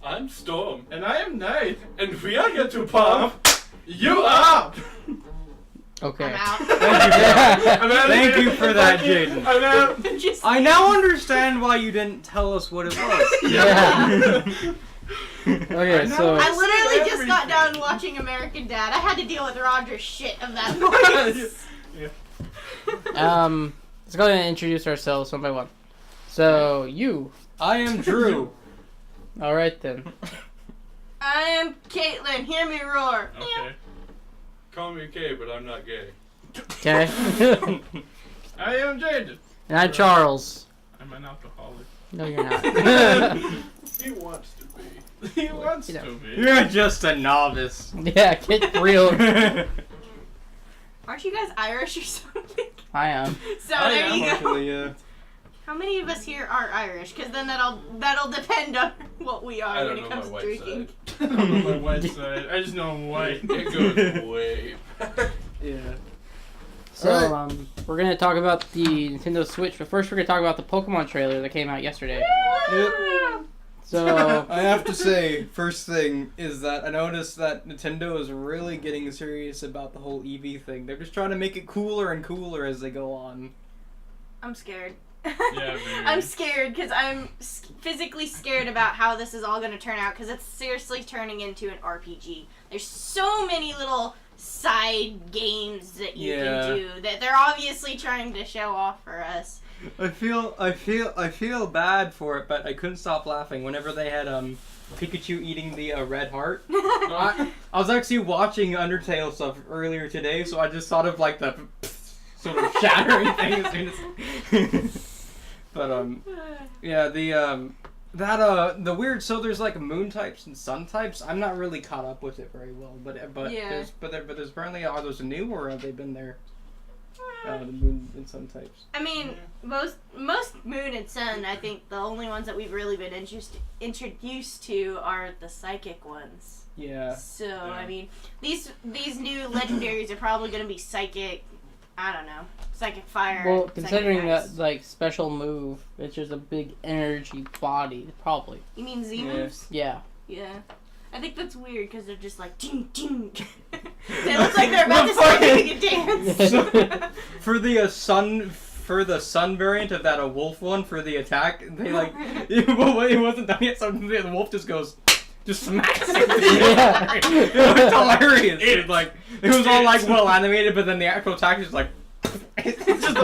I'm Storm. And I am Knight. And we are here to pump you up! Okay. I'm out. Thank you for that, Jaden. I'm out. I now understand why you didn't tell us what it was. Yeah. Okay, so I literally just got done watching American Dad. I had to deal with Roger's shit of that voice. let's go ahead and introduce ourselves one by one. So you. I am Drew. All right then. I am Caitlin. Hear me roar. Okay. Call me gay, but I'm not gay. Okay. I am Jaden. And I'm Charles. I'm an alcoholic. No, you're not. He wants to be. He wants You know. to be. You're just a novice. Yeah, get real. Aren't you guys Irish or something? I am. So I there am you go. Actually, yeah. How many of us here are Irish? Because then that'll depend on what we I are don't when know it my comes to white drinking. side. I don't know my white side. I just know I'm white. It goes way back. Yeah. So we're gonna talk about the Nintendo Switch, but first we're gonna talk about the Pokemon trailer that came out yesterday. Yep. So I have to say, first thing is that I noticed that Nintendo is really getting serious about the whole EV thing. They're just trying to make it cooler and cooler as they go on. I'm scared. Yeah, very. I'm scared because I'm physically scared about how this is all going to turn out because it's seriously turning into an RPG. There's so many little side games that you can do that they're obviously trying to show off for us. I feel bad for it, but I couldn't stop laughing whenever they had Pikachu eating the red heart. I was actually watching Undertale stuff earlier today, so I just thought of like the sort of shattering thing as soon as. But yeah, the weird. So there's like moon types and sun types. I'm not really caught up with it very well, but Yeah. there's apparently, are those new or have they been there? The moon and sun types. I mean, most Moon and Sun, I think the only ones that we've really been introduced to are the psychic ones. Yeah. So, I mean, these new legendaries are probably going to be psychic, I don't know, psychic fire. well, considering psychic ice. that like special move, it's just a big energy body, probably. You mean Z Yeah. moves? Yeah. Yeah. I think that's weird because they're just like ding ding. They look like they're about to start doing a dance. For the sun variant of that wolf one for the attack, they like it wasn't done yet. So the wolf just smacks it. Yeah. It was hilarious. It was all like well animated, but then the actual attack is like. It's just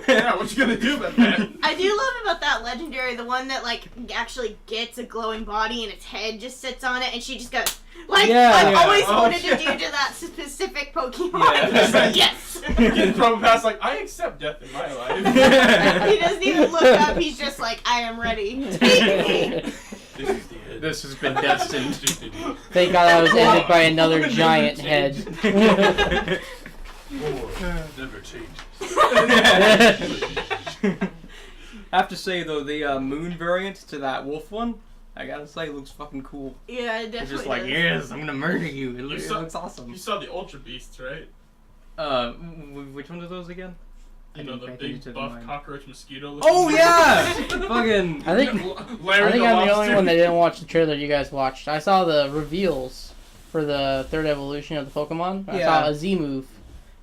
Yeah, what you gonna do about that? I do love about that legendary, the one that like actually gets a glowing body and its head just sits on it, and she just goes like I've always wanted to do to that specific Pokemon. Yeah. Yes. Getting thrown past like I accept death in my life. He doesn't even look up. He's just like I am ready. Take me. This is the end. This has been destined. Thank God I was ended by another giant head. War never changes. I have to say though, the moon variant to that wolf one, I gotta say, looks fucking cool. Yeah, it definitely. It's just like, does. yes, I'm gonna murder you. It looks saw- awesome. You saw the Ultra Beasts, right? Which one are those again? You know, the I didn't big pay buff attention to mine. cockroach mosquito. Oh yeah! Fucking. I think Larry I'm the only Lobster. one that didn't watch the trailer you guys watched. I saw the reveals for the third evolution of the Pokemon. I saw a Z move.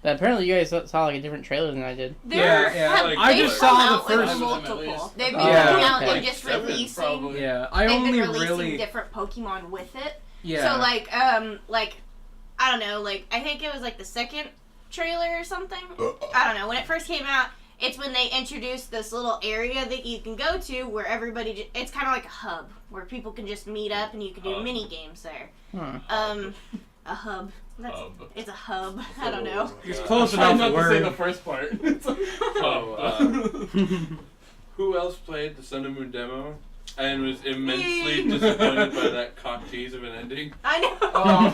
That apparently you guys saw like a different trailer than I did. They're, Yeah, like, I they've just come saw the out with first one at multiple. least. They've been Yeah, coming out okay. and just Seven, releasing. probably. Yeah, I They've only been releasing really. different Pokemon with it. Yeah. So like I don't know, like I think it was like the second trailer or something. I don't know. When it first came out, it's when they introduced this little area that you can go to where everybody. It's kind of like a hub where people can just meet up and you can do mini games there. A hub. It's a hub. I don't know. It's close Try enough not to say the word. first part. Who else played the Sun and Moon demo and was immensely disappointed by that cock tease of an ending? I know. Oh,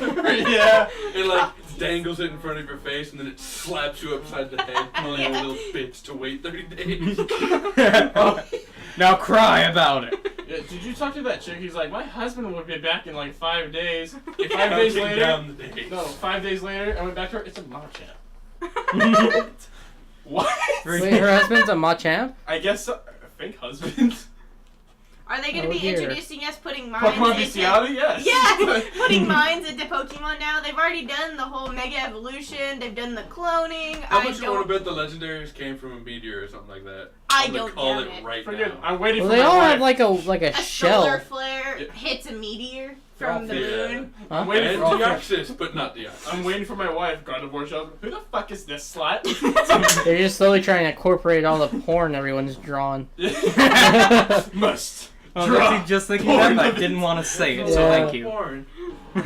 yeah. It like dangles it in front of your face and then it slaps you upside the head, telling you little bitch to wait 30 days. Now cry about it. Yeah, did you talk to that chick? He's like, my husband would be back in like 5 days. 5 days Counting later. down the days. No, 5 days later, I went back to her. It's a Machamp. What? Wait, her husband's a Machamp? I guess so. Fake husband. Are they going to Oh, be dear. introducing us, putting mines Pokemon into... bestiality, yes. Yeah, putting mines into Pokemon now. They've already done the whole Mega Evolution. They've done the cloning. How much you want to bet the legendaries came from a meteor or something like that? I I'm gonna don't call doubt it it. right Forget, now. I'm waiting Well, for they my all wife. have like a A shell. solar flare Yeah. hits a meteor They're all from the Yeah. moon. Huh? I'm waiting And for Deoxys, but not Deoxys. I'm waiting for my wife, Gardevoir shows up. Who the fuck is this slut? They're just slowly trying to incorporate all the porn everyone's drawn. Must. I was Draw. actually just thinking that, but I didn't want to say it, so Yeah. thank you. Porn. Not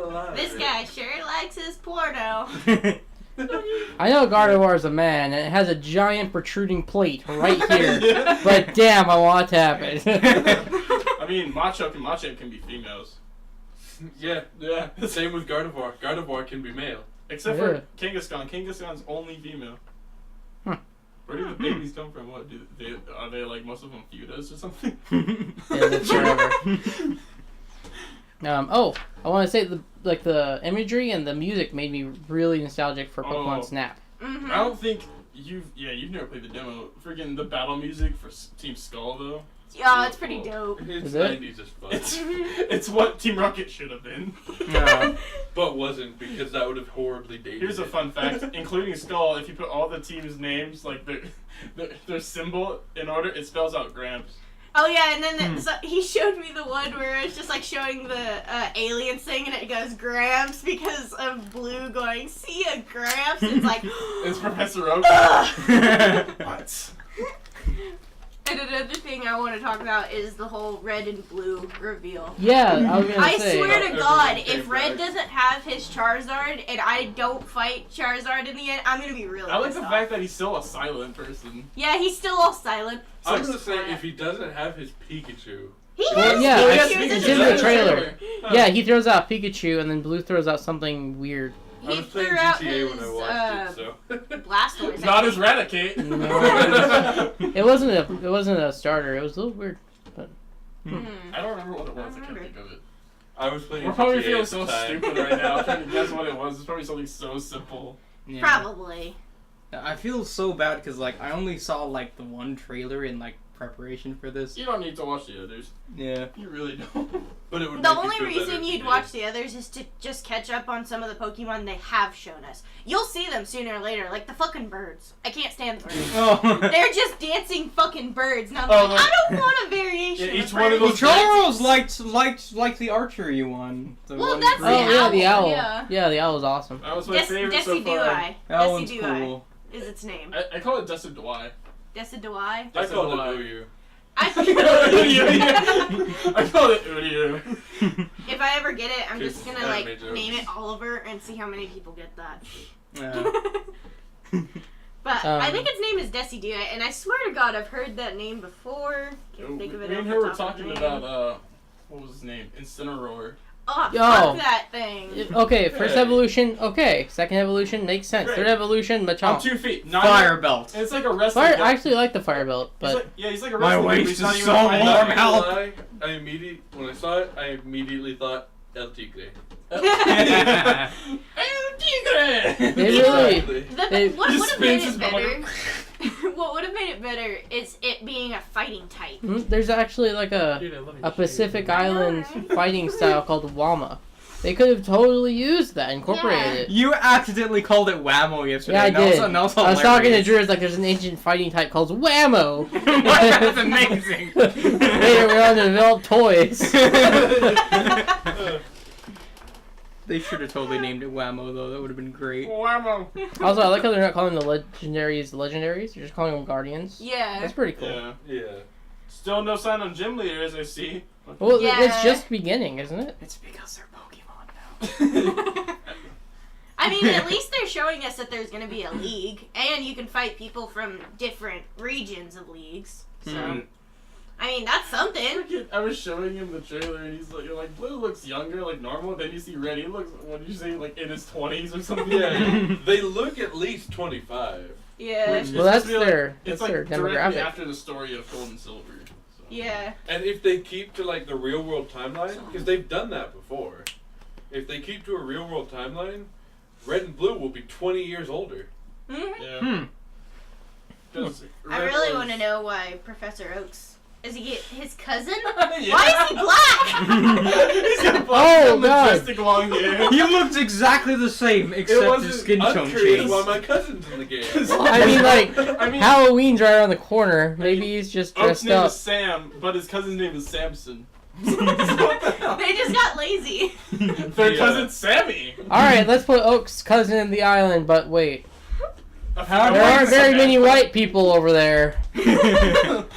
alive. This guy sure likes his porno. I know Gardevoir is a man, and it has a giant protruding plate right here. But damn, I want to tap it. I mean, Machamp can be females. Yeah, Yeah. same with Gardevoir. Gardevoir can be male. Except Yeah. for Kangaskhan. Kangaskhan's only female. Huh. Where do the babies come from? What are they like? Most of them Fudas or something? Yeah, that's forever. Oh, I want to say the imagery and the music made me really nostalgic for Pokemon Oh. Snap. Mm-hmm. I don't think you've never played the demo. Freaking the battle music for Team Skull though. Yeah, it's pretty dope. It's Is it? 90s as fuck. It's what Team Rocket should have been. No. But wasn't, because that would have horribly dated Here's a it. fun fact, including Skull, if you put all the team's names, like their symbol in order, it spells out Gramps. Oh yeah, and then so he showed me the one where it's just like showing the aliens thing, and it goes Gramps because of Blue going, see ya, Gramps. It's like, It's Professor Oak. ugh. What? And another thing I want to talk about is the whole red and blue reveal. Yeah, I was gonna I say. swear to Everyone God, came if Red back. doesn't have his Charizard and I don't fight Charizard in the end, I'm gonna be really I like pissed the off. fact that he's still a silent person. Yeah, he's still all silent. I'm So gonna say, smart. if he doesn't have his Pikachu, He Well, has yeah, Pikachu it's- as it's a in the Charizard. trailer. Huh. Yeah, he throws out Pikachu, and then Blue throws out something weird. I He was playing threw out GTA his when I watched it, so. Blastoise. Not I as think. Raticate. No. It wasn't a starter. It was a little weird. Hmm. I don't remember what it was. I can't remember. think of it. I was playing We're probably GTA feeling at so the time. stupid right now trying to guess what it was. It's probably something so simple. Yeah. Probably. I feel so bad because like I only saw like the one trailer in like preparation for this. You don't need to watch the others. Yeah. You really don't. But it would The make you only feel better reason if you you'd did. watch the others is to just catch up on some of the Pokemon they have shown us. You'll see them sooner or later, like the fucking birds. I can't stand the birds. Oh. They're just dancing fucking birds. And I'm Oh, like, like- I don't want a variation. Yeah, each of one of birds. those- Charles liked the archery one. The Well, one that's green- Oh the yeah, the owl, owl. yeah. Yeah, the owl was awesome. That was my favorite so far. Decidui. That one's Decidui cool. is its name. I call it Desert Dwy. Decidui. I called it Uyu. I I call it Udio. If I ever get it, I'm just gonna like Anime jokes. name it Oliver and see how many people get that. Yeah. But I Um, think its name is Decidui, and I swear to God, I've heard that name before. Can't think of it. Me off and the her were top of the talking name. about, what was his name? Incineroar. Oh, Yo. fuck that thing. Okay, first Hey. evolution. Okay, second evolution makes sense. Great. Third evolution, I'm Machamp. 2 feet. Fire belt. It's like a wrestling. Fire. guy. I actually like the fire belt, He's but like, yeah, he's like a My wrestling. guy, but waist he's not is even so fighting. warm. Not help. gonna lie, when I saw it, I immediately thought El Tigre. El Tigre! they really. Exactly. They- What Just would have made spins it his better? body. What would have made it better is it being a fighting type. There's actually like Dude, I love your a Pacific I know, Island right? fighting style called Wama. They could have totally used that, incorporated it. You accidentally called it Whammo yesterday. Yeah, I and that was- did. and that was I was talking to hilarious. Drew. It's like there's an ancient fighting type called Whammo. That's amazing. Later, we're on to develop toys. They should have totally named it Whammo though. That would have been great. Whammo. Also, I like how they're not calling the legendaries legendaries. They're just calling them guardians. Yeah. That's pretty cool. Yeah. Yeah. Still no sign on gym leaders, I see. Well, Yeah. it's just beginning, isn't it? It's because they're Pokemon now. I mean, at least they're showing us that there's going to be a league, and you can fight people from different regions of leagues. So, Mhm. I mean, that's something. Freaking- I was showing him the trailer and he's like, you're like, Blue looks younger, like normal. Then you see Red, he looks, what did you say, like in his 20s or something? Yeah. They look at least 25. Yeah. Which- Well, that's It's like- their It's that's like their directly demographic. after the story of Gold and Silver. So. Yeah. And if they keep to like the real world timeline, because they've done that before, if they keep to a real world timeline, Red and Blue will be 20 years older. hmm Yeah. Hmm. 'Cause I Red really was- want to know why Professor Oak's Does he get his cousin? Yeah. Why is he black? He's got Oh, God. majestic long hair. He looks exactly the same, except his wasn't skin tone Uncurious changed. why my cousin's in the game. I mean, like, I mean, Halloween's right around the corner. Maybe he's just Oak's dressed name up. is Sam, but his cousin's name is Samson. They just got lazy. Their Yeah. cousin's Sammy. Alright, let's put Oak's cousin in the island, but wait. How There Why aren't is very that? many white people over there.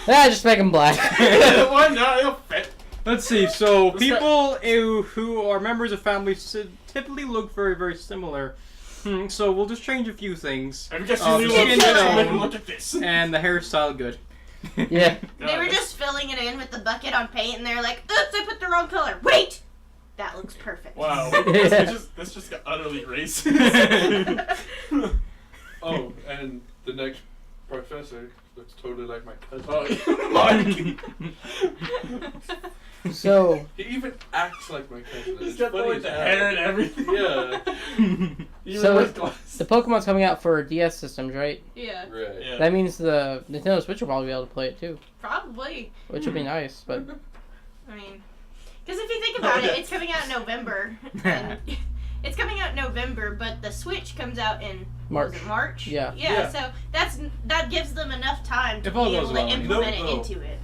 Just make them black. Why not? He'll fit. Let's see. So Let's people who are members of families typically look very, very similar. So we'll just change a few things. Have you guys Oh, seen the skin little tone. Look at this. And the hairstyle good. Yeah. They were just filling it in with the bucket on paint, and they're like, "Oops, I put the wrong color. Wait, that looks perfect." Wow. This just got utterly racist. Oh, and the next professor looks totally like my cousin. Oh, Mike. So, He even acts like my cousin. He's It's got funny like as the hell. hair and everything. Yeah. Even So with it- glasses. the Pokemon's coming out for DS systems, right? Yeah, Right. Yeah. That means the Nintendo Switch will probably be able to play it too, probably. which would be nice, but... I mean, because if you think about Oh, yeah. it, it's coming out in November. And it's coming out in November, but the Switch comes out in March. was it March. Yeah. Yeah. So that gives them enough time to If all be goes able well, to I mean. implement No, it no. into it.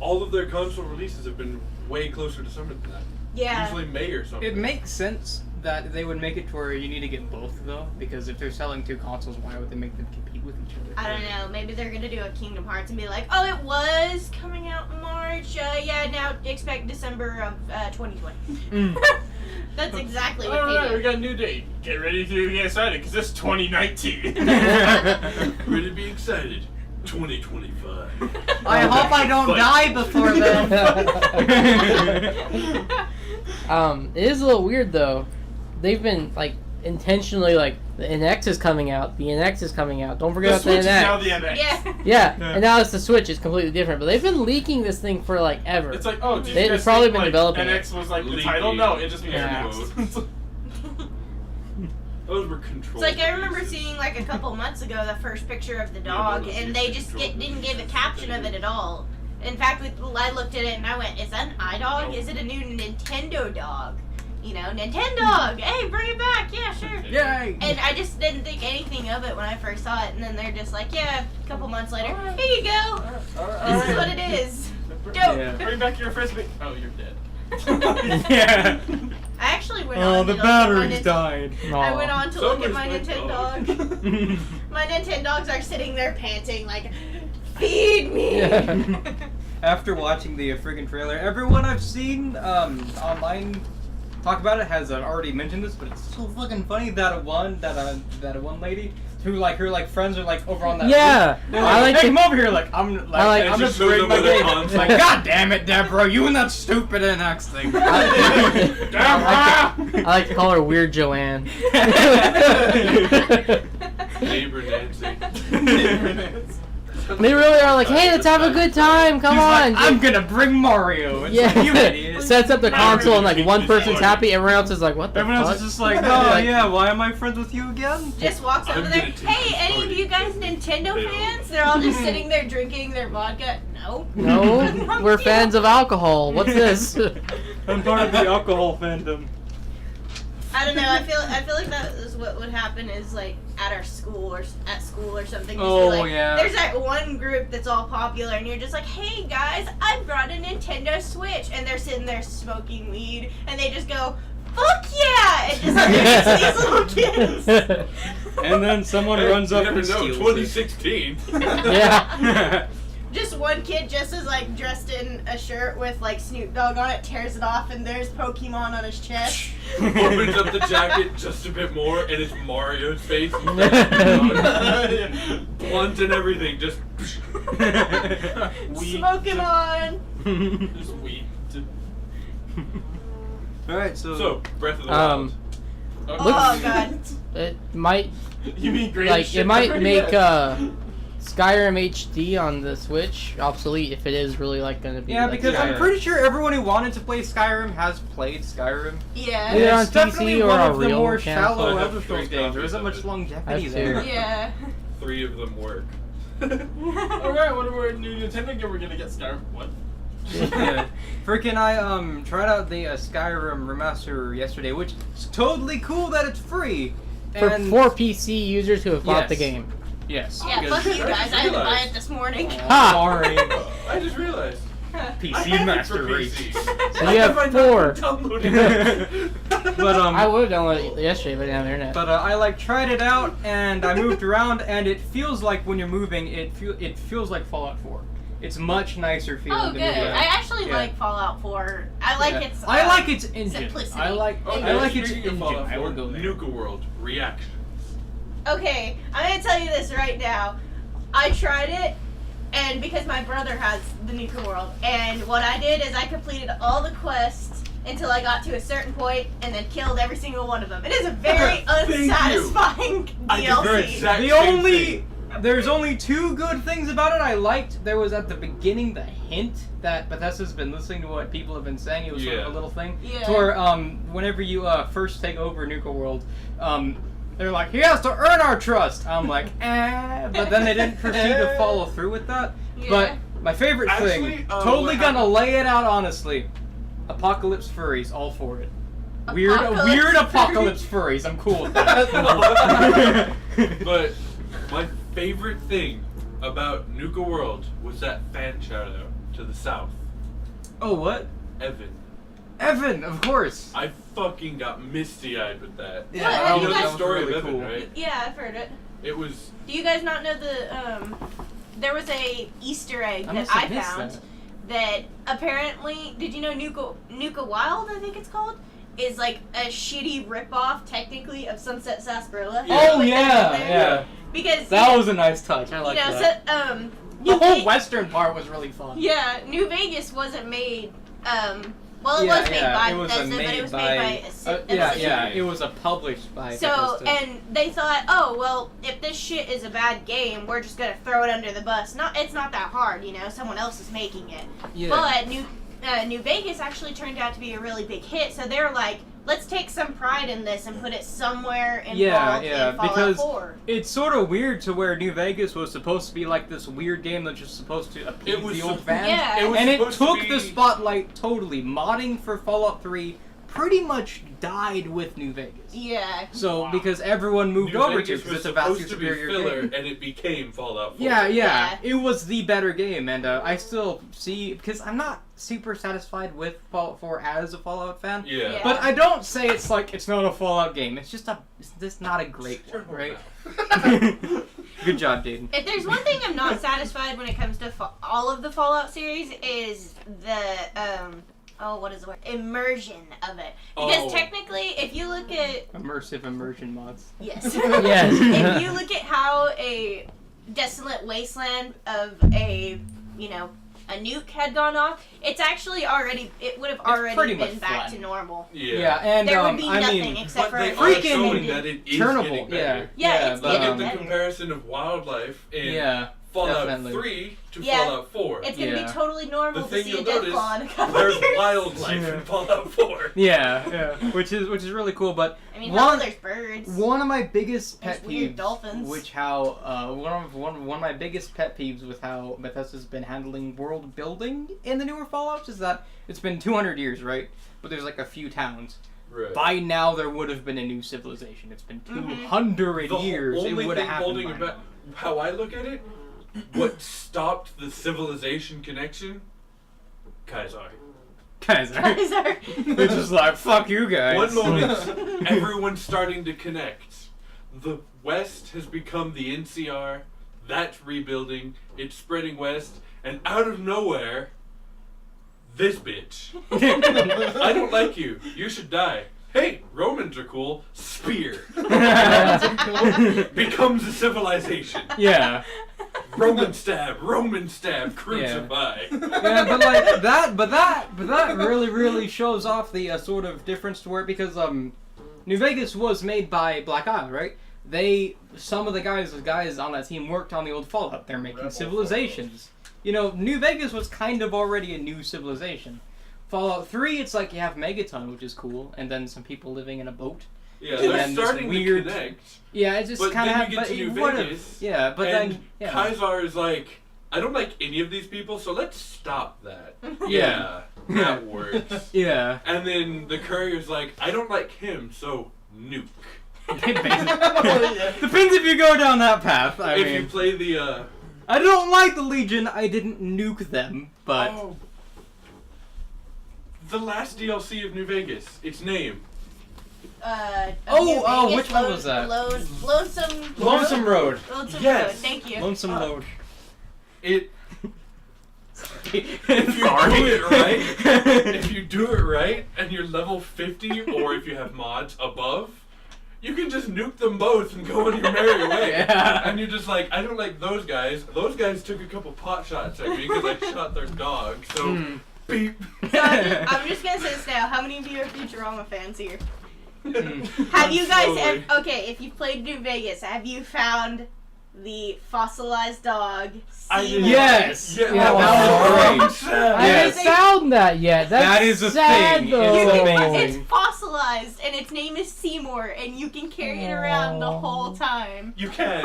All of their console releases have been way closer to summer than that. Yeah. Usually May or something. It makes sense that they would make it to where you need to get both, though, because if they're selling two consoles, why would they make them compete with each other? I don't know. Maybe they're gonna do a Kingdom Hearts and be like, "Oh, it was coming out in March. Yeah, now expect December of 2020." That's exactly what Alright, they we do. got a new date. Get ready to get excited, because it's 2019. Ready to be excited. 2025. I hope I don't die before then. It is a little weird though. They've been like intentionally like the NX is coming out. The NX is coming out. Don't forget The about the Switch is now NX. the NX. Yeah. Yeah, Yeah. and now it's the Switch. It's completely different. But they've been leaking this thing for like ever. It's like, oh, did They've you guys probably think, been like, developing NX was like the Leaking. title? No, it just means Yeah. NX. Those were controlled. It's like I remember releases. seeing like a couple months ago the first picture of the dog, those and used they to just control didn't give a releases. caption of it at all. In fact, I looked at it and I went, "Is that an iDog? Is it a new Nintendo dog? You know, Nintendo. Hey, bring it back. Yeah, sure." Yay! And I just didn't think anything of it when I first saw it, and then they're just like, "Yeah." A couple months later, "Here you go. This is what it is." Dope. Yeah. Bring back your frisbee. Oh, you're dead. Yeah. I actually went Oh, on. the to look at my batteries Nint- died. I went on to look at my Someone's Nintendo. My Nintendogs are sitting there panting like, "Feed me." Yeah. After watching the friggin' trailer, everyone I've seen online talk about it has already mentioned this, but it's so fucking funny that one lady who like her like friends are like over on that. Yeah, roof. They're I like, like hey, to- come over here. Like I'm I like- like I'm It just just shows break them my where they're game. on. It's like, God damn it, Deborah, you and that stupid NX thing. I like to call her Weird Joanne. Neighbor Nancy. They really are like, hey, let's have a good time. Come He's on. like, I'm gonna bring Mario. It's yeah. like, you idiot. Sets up the console and like one person's happy, everyone else is like, what the Everyone fuck? else is just like, oh Like- yeah, why am I friends with you again? Just walks over I'm there. gonna take "Hey, this any of party." you guys Nintendo fans?" They're all just sitting there drinking their vodka. No. No, we're fans of alcohol. What's this? I'm part of the alcohol fandom. I don't know. I feel like that is what would happen is like at our school or at school or something. Just Oh, be like, yeah. There's that one group that's all popular, and you're just like, "Hey guys, I brought a Nintendo Switch," and they're sitting there smoking weed, and they just go, "Fuck yeah!" and just like these little kids. And then someone Hey, runs you up never and know, steals 2016. Yeah. Just one kid just is like dressed in a shirt with like Snoop Dogg on it, tears it off, and there's Pokemon on his chest. Opens up the jacket just a bit more, and it's Mario's face. Blunt and everything, just. Weed. Smoking on. Just weed. Alright, so... So, Breath of the Wild. Oh god. It might You mean great like shit it might already? make Skyrim HD on the Switch obsolete if it is really like gonna be. Yeah, like, because I'm Skyrim. pretty sure everyone who wanted to play Skyrim has played Skyrim. Yeah. Either on It's definitely PC or one a of the real more console. shallow I have Elder Scrolls 3 games. There copies isn't of much it. longevity I have there. two. Yeah. 3 of them work. Alright, what are new Nintendo game we're gonna get? Skyrim? What? Yeah. Freaking I tried out the Skyrim remaster yesterday, which is totally cool that it's free. For And 4 PC users who have bought the Yes. game. yes. Yeah, because- fuck you guys. I had to buy realized. it this morning. Ha! Sorry. I just realized. PC I have it Master for Race. PC. So you have Why not 4. download it? But I would have downloaded it yesterday, but I didn't have internet. But I like tried it out and I moved around and it feels like when you're moving it feels like Fallout 4. It's much nicer feeling. Oh, to good. move around. I actually Yeah. like Fallout 4. I like Yeah. its. I like its engine. simplicity. I like its speaking of engine. Fallout I will 4, go there. Nuka World reactions. Okay, I'm gonna tell you this right now. I tried it, and because my brother has the Nuka World, and what I did is I completed all the quests until I got to a certain point, and then killed every single one of them. It is a very Thank you. unsatisfying I did the DLC. exact The same only thing. there's only 2 good things about it I liked. There was at the beginning the hint that Bethesda's been listening to what people have been saying. It was sort of a Yeah. little thing. Yeah. To where whenever you first take over Nuka World, they're like, he has to earn our trust. I'm like, but then they didn't proceed to follow through with that. Yeah. But my favorite Actually, thing, what totally gonna happened- lay it out honestly. Apocalypse furries, all for it. Weird Apocalypse apocalypse furries. I'm cool with that. But my favorite thing about Nuka World was that fan shout out to the south. Oh, what? Evan. Evan, of course. I fucking got misty eyed with that. Yeah, that you know was- the that was story really of Evan, cool. right? Yeah, I've heard it. It was. Do you guys not know the there was a Easter egg I that must have I missed found that. that apparently, did you know Nuka Wild, I think it's called, is like a shitty ripoff technically of Sunset Sarsaparilla. Yeah. Oh Put that in yeah, there. yeah. Because That was a nice touch. I like you know, that. so, The New whole Ve- western part was really fun. Yeah, New Vegas wasn't made well, it Yeah, was made yeah, by it was Bethesda, but it was made by yeah, Obsidian. yeah. It was published by So, Bethesda. and they thought, oh, well, if this shit is a bad game, we're just gonna throw it under the bus. It's not that hard, you know, someone else is making it. yeah. But New Vegas actually turned out to be a really big hit, so they're like, let's take some pride in this and put it somewhere involved in Fallout because 4. it's sort of weird to where New Vegas was supposed to be like this weird game that's just supposed to appease It was the old sup- fans. Yeah. It was And it supposed to took be- the spotlight totally. Modding for Fallout 3 pretty much died with New Vegas. Yeah. So, because everyone moved New over Vegas to it, because was it's a vastly supposed to be superior filler, game. and it became Fallout 4. Yeah, Yeah. it was the better game, and I still see, because I'm not super satisfied with Fallout 4 as a Fallout fan, Yeah. Yeah. but I don't say it's like, it's not a Fallout game, it's just not a great one, right? Good job, Jaden. If there's one thing I'm not satisfied when it comes to all of the Fallout series is the what is the word? Immersion of it. Because Oh. technically, if you look at Immersive immersion mods. yes, Yes. if you look at how a desolate wasteland of a nuke had gone off, it would have already pretty been much back flat. to normal. Yeah. and There would be I nothing mean, except But for they a are freaking showing that it is turnable, getting better. Yeah, it's but, getting Look at the better. comparison of wildlife in yeah, Fallout definitely. 3 to Yeah. Fallout 4. It's gonna Yeah. be totally normal The to thing see a you'll death notice, claw in a couple there's years. wildlife Yeah. in Fallout 4. yeah, which is really cool. But I mean, one- there's birds. one of my biggest There's pet weird peeves, dolphins. which how one of my biggest pet peeves with how Bethesda's been handling world building in the newer Fallouts is that it's been 200 years, right? But there's like a few towns. Right. By now, there would have been a new civilization. It's been 200 The years. It only would thing have happened. holding By it back, how I look at it, what stopped the civilization connection? Kaiser. Kaiser. Kaiser. They're just like, fuck you guys. One moment, everyone's starting to connect. The West has become the NCR. That's rebuilding. It's spreading west, and out of nowhere, this bitch. I don't like you. You should die. Hey, Romans are cool. Spear. Becomes a civilization. Yeah. Roman stab, crucify. Yeah, but like that really shows off the sort of difference to where, because New Vegas was made by Black Isle, right? Some of the guys on that team worked on the old Fallout. They're making civilizations. You know, New Vegas was kind of already a new civilization. Fallout 3, it's like you have Megaton, which is cool, and then some people living in a boat. Yeah, And they're then this starting weird- to connect. Yeah, it just But kind of then you get to New Vegas, Yeah, but and then yeah. Kaisar is like, I don't like any of these people, so let's stop that. Yeah. That works. Yeah. And then the courier's like, I don't like him, so nuke. Depends if you go down that path. I if mean, you play the, I don't like the Legion. I didn't nuke them, but Oh. The last DLC of New Vegas, its name. Which one was that? Lonesome Lonesome Road. Lonesome Yes. Road. Thank you. Lonesome Road. If you do it right, if you do it right, and you're level 50, or if you have mods above, you can just nuke them both and go on your merry way. Yeah. And you're just like, I don't like those guys. Those guys took a couple pot shots at me because I shot their dog. So, beep. So I'm just gonna say this now. How many of you are Futurama fans here? Have you guys Slowly. okay, if you've played New Vegas, have you found the fossilized dog? I Seymour? did. Yes. Yeah, Yeah, that was great. I Yes. haven't found that yet. That's That is a sad, thing. Though. It's You can, amazing. it's fossilized and its name is Seymour and you can carry it around the whole time. You can.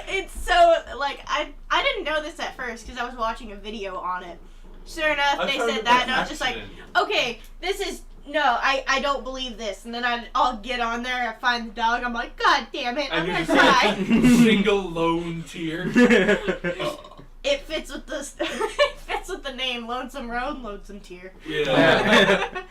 It's so like I didn't know this at first because I was watching a video on it. Sure enough, I they found said it that, by and I was just like, accident. okay, this is no, I don't believe this. And then I'll get on there, I find the dog, I'm like, God damn it, I'm And you're gonna just cry. like, single lone tear. It fits with the it fits with the name, Lonesome Road, Lonesome Tear. Yeah.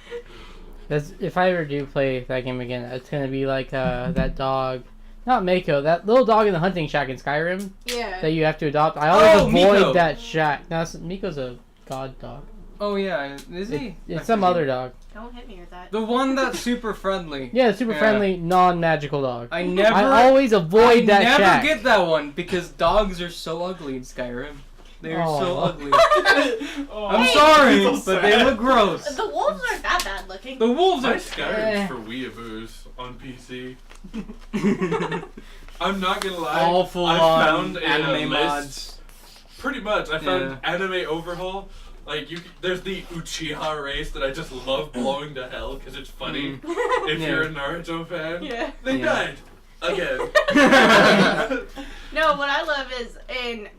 That's, if I ever do play that game again, it's gonna be like that dog, not Mako, that little dog in the hunting shack in Skyrim Yeah. that you have to adopt. I always avoid Miko. that shack. No, Miko's a god dog. Oh yeah, is he? It's some other dog. Don't hit me with that. The one that's super friendly. Yeah, super Yeah. friendly, non-magical dog. I never. I always avoid that never shack. get that one because dogs are so ugly in Skyrim. They are so Aw. ugly. Oh, I'm Hey, sorry, so but they sad. look gross. The wolves aren't that bad looking. The wolves My are. Skyrim's for weeaboos on PC. I'm not gonna lie. All full I on found a anime list. mods. Pretty much. I found Yeah. anime overhaul. Like there's the Uchiha race that I just love blowing to hell because it's funny. If Yeah. you're a Naruto fan, Yeah. they Yeah. died again. No, what I love is,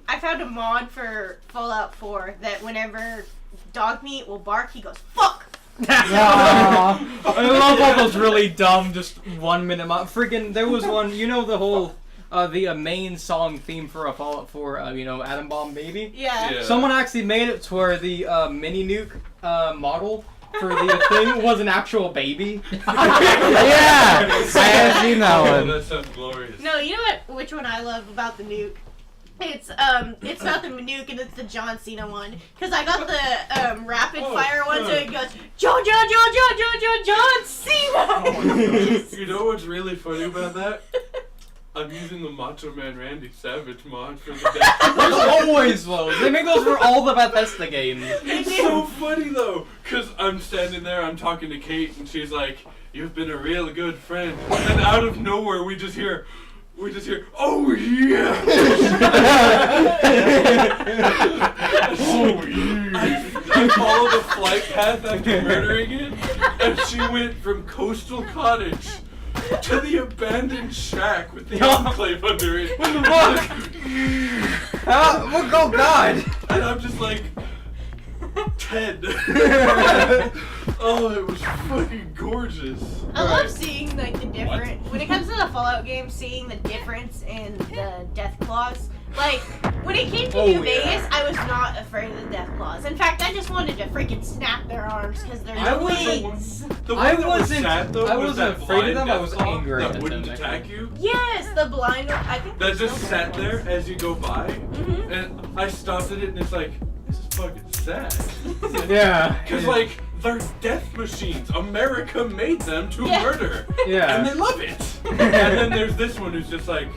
I found a mod for Fallout 4 that whenever dog meat will bark, he goes, fuck! Aw. I love all those really dumb, just 1 minute mod. Freaking, there was one, you know, the whole, the main song theme for a Fallout 4, Atom Bomb Baby? Yeah. Yeah. Someone actually made it to where the mini nuke model for the thing was an actual baby. Yeah, I have seen that Oh, one. that sounds glorious. No, you know what? Which one I love about the nuke? It's not the nuke and it's the John Cena one. Cause I got the rapid Oh, fire one, so good. it goes John Cena. You know what's really funny about that? I'm using the Macho Man Randy Savage mod for the There's day. always those. They make those for all the Bethesda games. It's so funny though, cause I'm standing there, I'm talking to Kate, and she's like, "You've been a real good friend." And out of nowhere, we just hear, "Oh yeah!" Oh, yeah. I followed the flight path after murdering it, and she went from Coastal Cottage to the abandoned shack with the enclave under it. What the fuck? Oh god! And I'm just like, Ted. Oh, it was fucking gorgeous. I love seeing like the different when it comes to the Fallout games, seeing the difference in the death claws. Like when it came to New Vegas, I was not afraid of the death claws. In fact, I just wanted to freaking snap their arms because they're I was- wings. The one I that was wasn't- sad though I was wasn't that afraid of blind them, I was deathclaw angry that at wouldn't them, attack you. Yes, the blind one. I think That they just still sat have there one. as you go by, Mhm. and I stopped at it, and it's like, this is fucking sad. Yeah. Because like they're death machines. America made them to Yeah. murder, Yeah. and they love it. And then there's this one who's just like,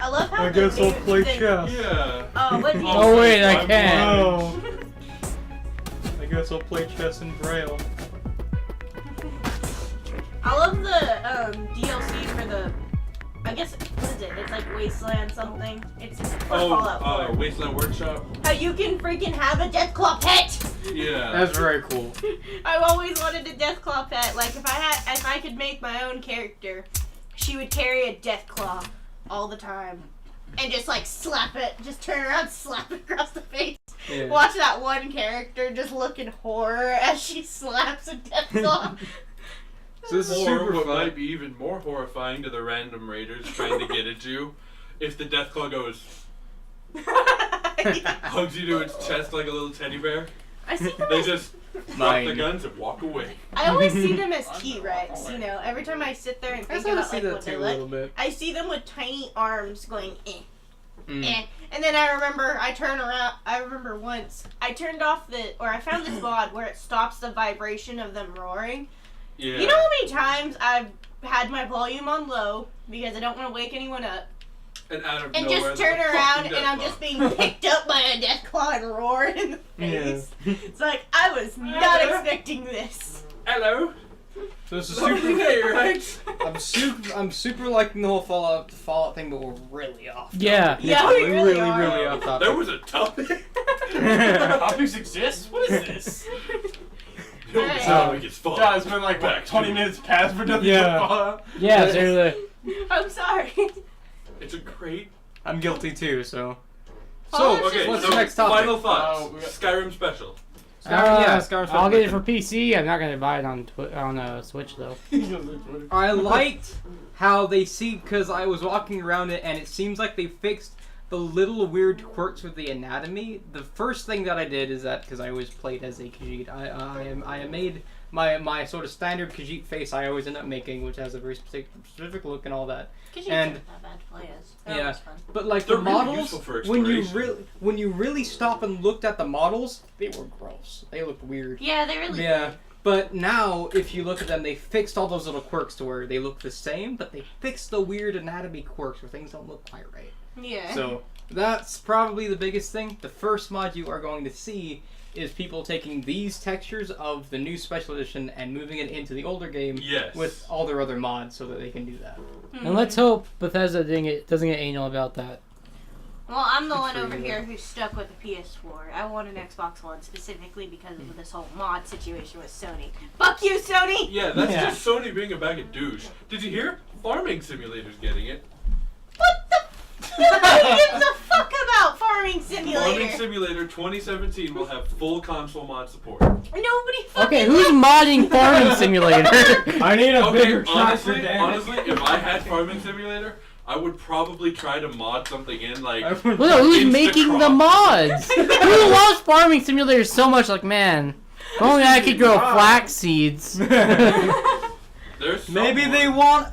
I love how I the guess I'll dude- play the- chess. yeah. Oh, what? Oh, wait, I I'm can't. blind. I guess I'll play chess in Braille. I love the DLC for the. I guess what is it? It's like Wasteland something. It's for Oh, Fallout 4. Wasteland Workshop. How you can freaking have a Deathclaw pet. Yeah. That's very cool. I've always wanted a Deathclaw pet. Like if I could make my own character, she would carry a Deathclaw all the time, and just like slap it, just turn around, slap it across the face. Yeah. Watch that one character just look in horror as she slaps a Deathclaw. So this is Or super what fun. might be even more horrifying to the random raiders trying to get at you, if the Deathclaw goes, hugs you to its chest like a little teddy bear. I see them They as, just drop Mine. the guns and walk away. I always see them as T-Rex. You know, every time I sit there and I think sort of about see like that what too they a look, little bit. I see them with tiny arms going Mm. And then I remember once I turned off I found this mod where it stops the vibration of them roaring. Yeah. You know how many times I've had my volume on low because I don't want to wake anyone up, and out of and nowhere, just turn there's a around fucking and I'm Deathclaw. just being picked up by a Deathclaw and roared in the face. It's like I was not expecting this. Hello. So this is Lovely super. day, right? I'm super liking the whole Fallout thing, but we're really off. Yeah. Yeah, we really are. really off topic. There was a topic. Topics exist? What is this? The Alright. topic is fun. God, it's been like, Back what, to 20 it. minutes past for nothing Yeah. but Fallout? Yeah, seriously. I'm sorry. It's a great. I'm guilty too, so. Fallout's So, Okay, what's so the next topic? final thoughts. Oh, we got- Skyrim special. Skyrim's I'll get it fun. for PC. I'm not gonna buy it on Switch though. I liked how they see, because I was walking around it and it seems like they fixed the little weird quirks with the anatomy. The first thing that I did is that, because I always played as a Khajiit, I made my sort of standard Khajiit face I always end up making, which has a very specific look and all that. And- not bad to play as. Yeah. But like They're the really models, useful for when exploration. you really stop and looked at the models, they were gross. They looked weird. Yeah, they really. Yeah, but now if you look at them, they fixed all those little quirks to where they look the same, but they fixed the weird anatomy quirks where things don't look quite right. Yeah. So that's probably the biggest thing. The first mod you are going to see is people taking these textures of the new special edition and moving it into the older game Yes. with all their other mods so that they can do that. And let's hope Bethesda doesn't get anal about that. Well, I'm the one for over you. here who's stuck with the PS4. I want an Xbox One specifically because of this whole mod situation with Sony. Fuck you, Sony! Yeah, that's Yeah. just Sony being a bag of douche. Did you hear? Farming Simulator's getting it. What the? Nobody gives a fuck about Farming Simulator. Farming Simulator 2017 will have full console mod support. Nobody fucking. Okay, who's modding Farming Simulator? I need a Okay, honestly, if I had Farming Simulator, I would probably try to mod something in like. Well, no, who's Instacrop. making the mods? Who loves Farming Simulator so much? Like, man, if only I could grow flax seeds. There's Maybe someone-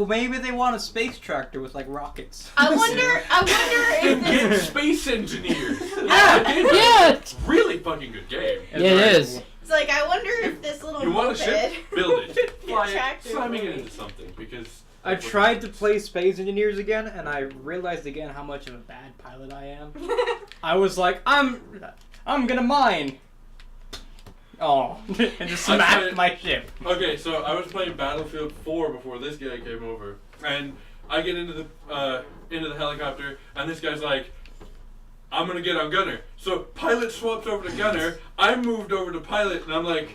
maybe they want a space tractor with like rockets. I wonder if Get this. space engineers. Yeah, the game's yeah. a really fucking good game. Yeah, it is. It's like I wonder if this little You want a moped. ship? Build it. Fly it. Tractor Slamming it movie. into something because. I tried to play Space Engineers again, and I realized again how much of a bad pilot I am. I was like, I'm gonna mine. Oh, and just I smacked tried- my ship. Okay, so I was playing Battlefield 4 before this guy came over, and I get into the helicopter, and this guy's like, "I'm gonna get on gunner." So pilot swaps over to gunner. I moved over to pilot, and I'm like,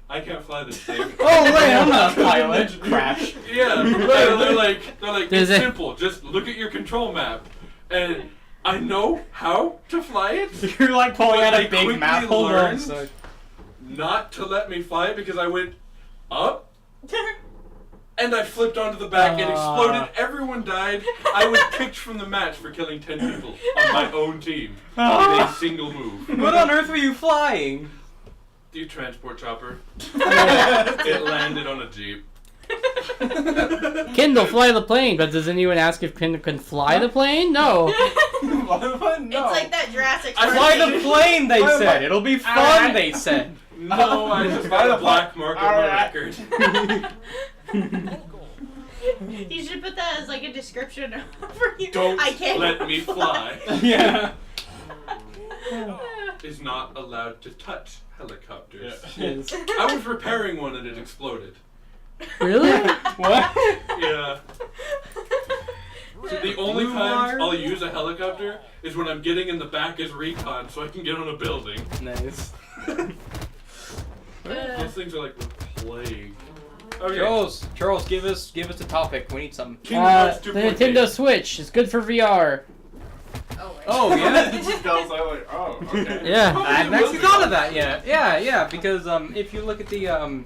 "I can't fly this thing." Oh wait, I'm not a pilot. Crash. Yeah, and they're like, Does it's it- simple. Just look at your control map, and I know how to fly it. You're like pulling But out I a big quickly map. Hold on. learned- So- Not to let me fly it because I went up. And I flipped onto the back and exploded. Everyone died. I was kicked from the match for killing 10 people on my own team in a single move. What on earth were you flying? The transport chopper. It landed on a jeep. Kindle, fly the plane. But does anyone ask if Kindle can fly the plane? No. What? No. It's like that Jurassic I Park. Fly the plane, they Why- said. It'll be fun, Alright. they said. No, I just got a black mark on my Alright. record. You should put that as like a description for you. Don't I can't let me fly. Yeah. Is not allowed to touch helicopters. Yes. I was repairing one and it exploded. Really? What? Yeah. So the only Blue times wire? I'll use a helicopter is when I'm getting in the back as recon so I can get on a building. Nice. Those things are like the plague. Okay. Charles, give us a topic. We need something. Kingdom Hearts The 2.8. Nintendo Switch is good for VR. Oh yeah. Just goes like, oh, okay. Yeah. I hadn't actually thought of that yet. Yeah, because if you look at the one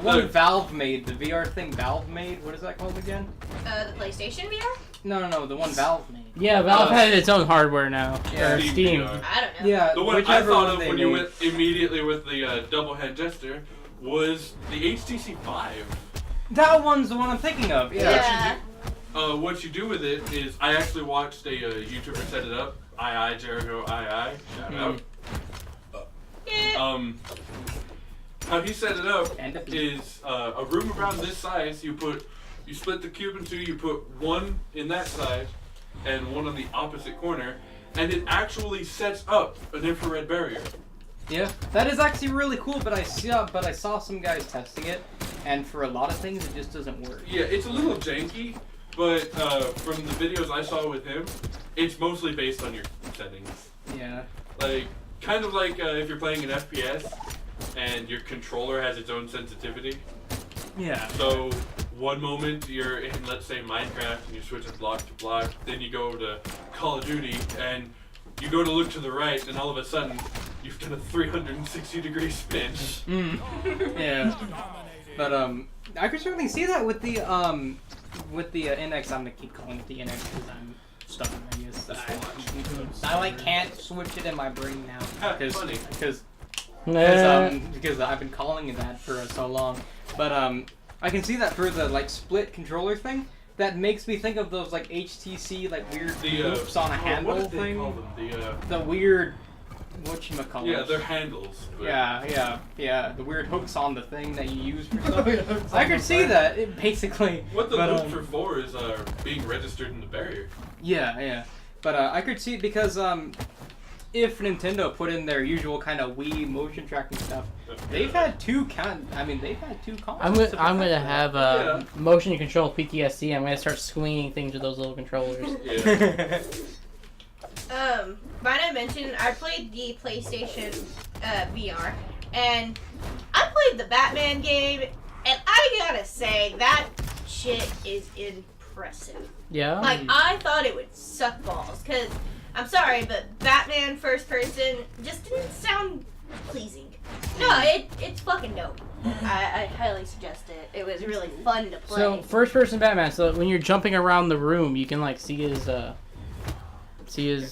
Look. Valve made, the VR thing Valve made, what is that called again? The PlayStation VR? No, the one Valve made. Yeah, Valve has its own hardware now. Yeah. Or Steam. VR. I don't know. Yeah, The one I whichever thought one of they when you made. went immediately with the double hand gesture was the HTC Vive. That one's the one I'm thinking of. Yeah. Yeah. What you do with it is, I actually watched a YouTuber set it up. Jericho shout out. Yeah. How he set it up And a is a room around this size. You split the cube in two. You put one in that side and one on the opposite corner, and it actually sets up an infrared barrier. Yeah, that is actually really cool. But I saw some guys testing it, and for a lot of things, it just doesn't work. Yeah, it's a little janky, but from the videos I saw with him, it's mostly based on your settings. Yeah. Like, kind of like if you're playing an FPS and your controller has its own sensitivity. Yeah. So, one moment you're in, let's say, Minecraft and you're switching block to block, then you go to Call of Duty and you go to look to the right, and all of a sudden you've done a 360-degree spin. Yeah. But I could certainly see that with the NX. I'm gonna keep calling it the NX because I'm stubborn. I guess I like can't switch it in my brain now Funny. because Nah. I've been calling it that for so long. But I can see that for the like split controller thing. That makes me think of those like HTC like weird hoops on a handle what did they thing. call them? The weird whatchamacallit. Yeah, they're handles. But Yeah. The weird hooks on the thing that you use for stuff. I could see that. It basically. What the but, loops are for is being registered in the barrier. Yeah. But I could see it because if Nintendo put in their usual kind of Wii motion tracking stuff, they've had two consoles. I'm gonna have Yeah. motion control PTSD. I'm gonna start swinging things with those little controllers. Yeah. But I mentioned I played the PlayStation VR, and I played the Batman game, and I gotta say that shit is impressive. Yeah. Like I thought it would suck balls, cause I'm sorry, but Batman first person just didn't sound pleasing. No, it's fucking dope. I highly suggest it. It was really fun to play. So first person Batman. So when you're jumping around the room, you can like see his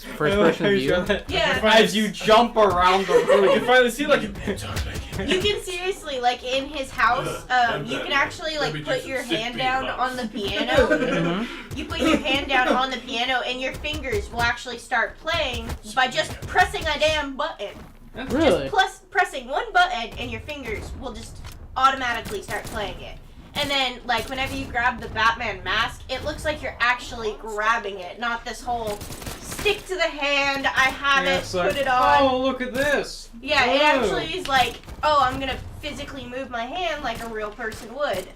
first person view. Yeah. As you jump around the room. You can finally see like You can seriously, like, in his house, you can actually, like, put your hand down on the piano. Mhm. You put your hand down on the piano, and your fingers will actually start playing by just pressing a damn button. Really? Just pressing one button, and your fingers will just automatically start playing it. And then, like, whenever you grab the Batman mask, it looks like you're actually grabbing it, not this whole stick to the hand, I have it, it's like, put it on. Oh, look at this. Yeah, it Whoa. actually is like, oh, I'm gonna physically move my hand like a real person would.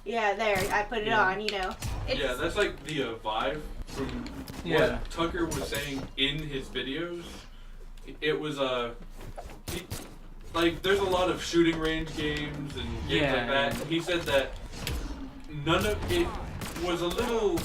Yeah, there, I put it on, you know. It's, Yeah, that's like the Vive from what Tucker was saying in his videos. It was like there's a lot of shooting range games and games like that. He said that none of it was a little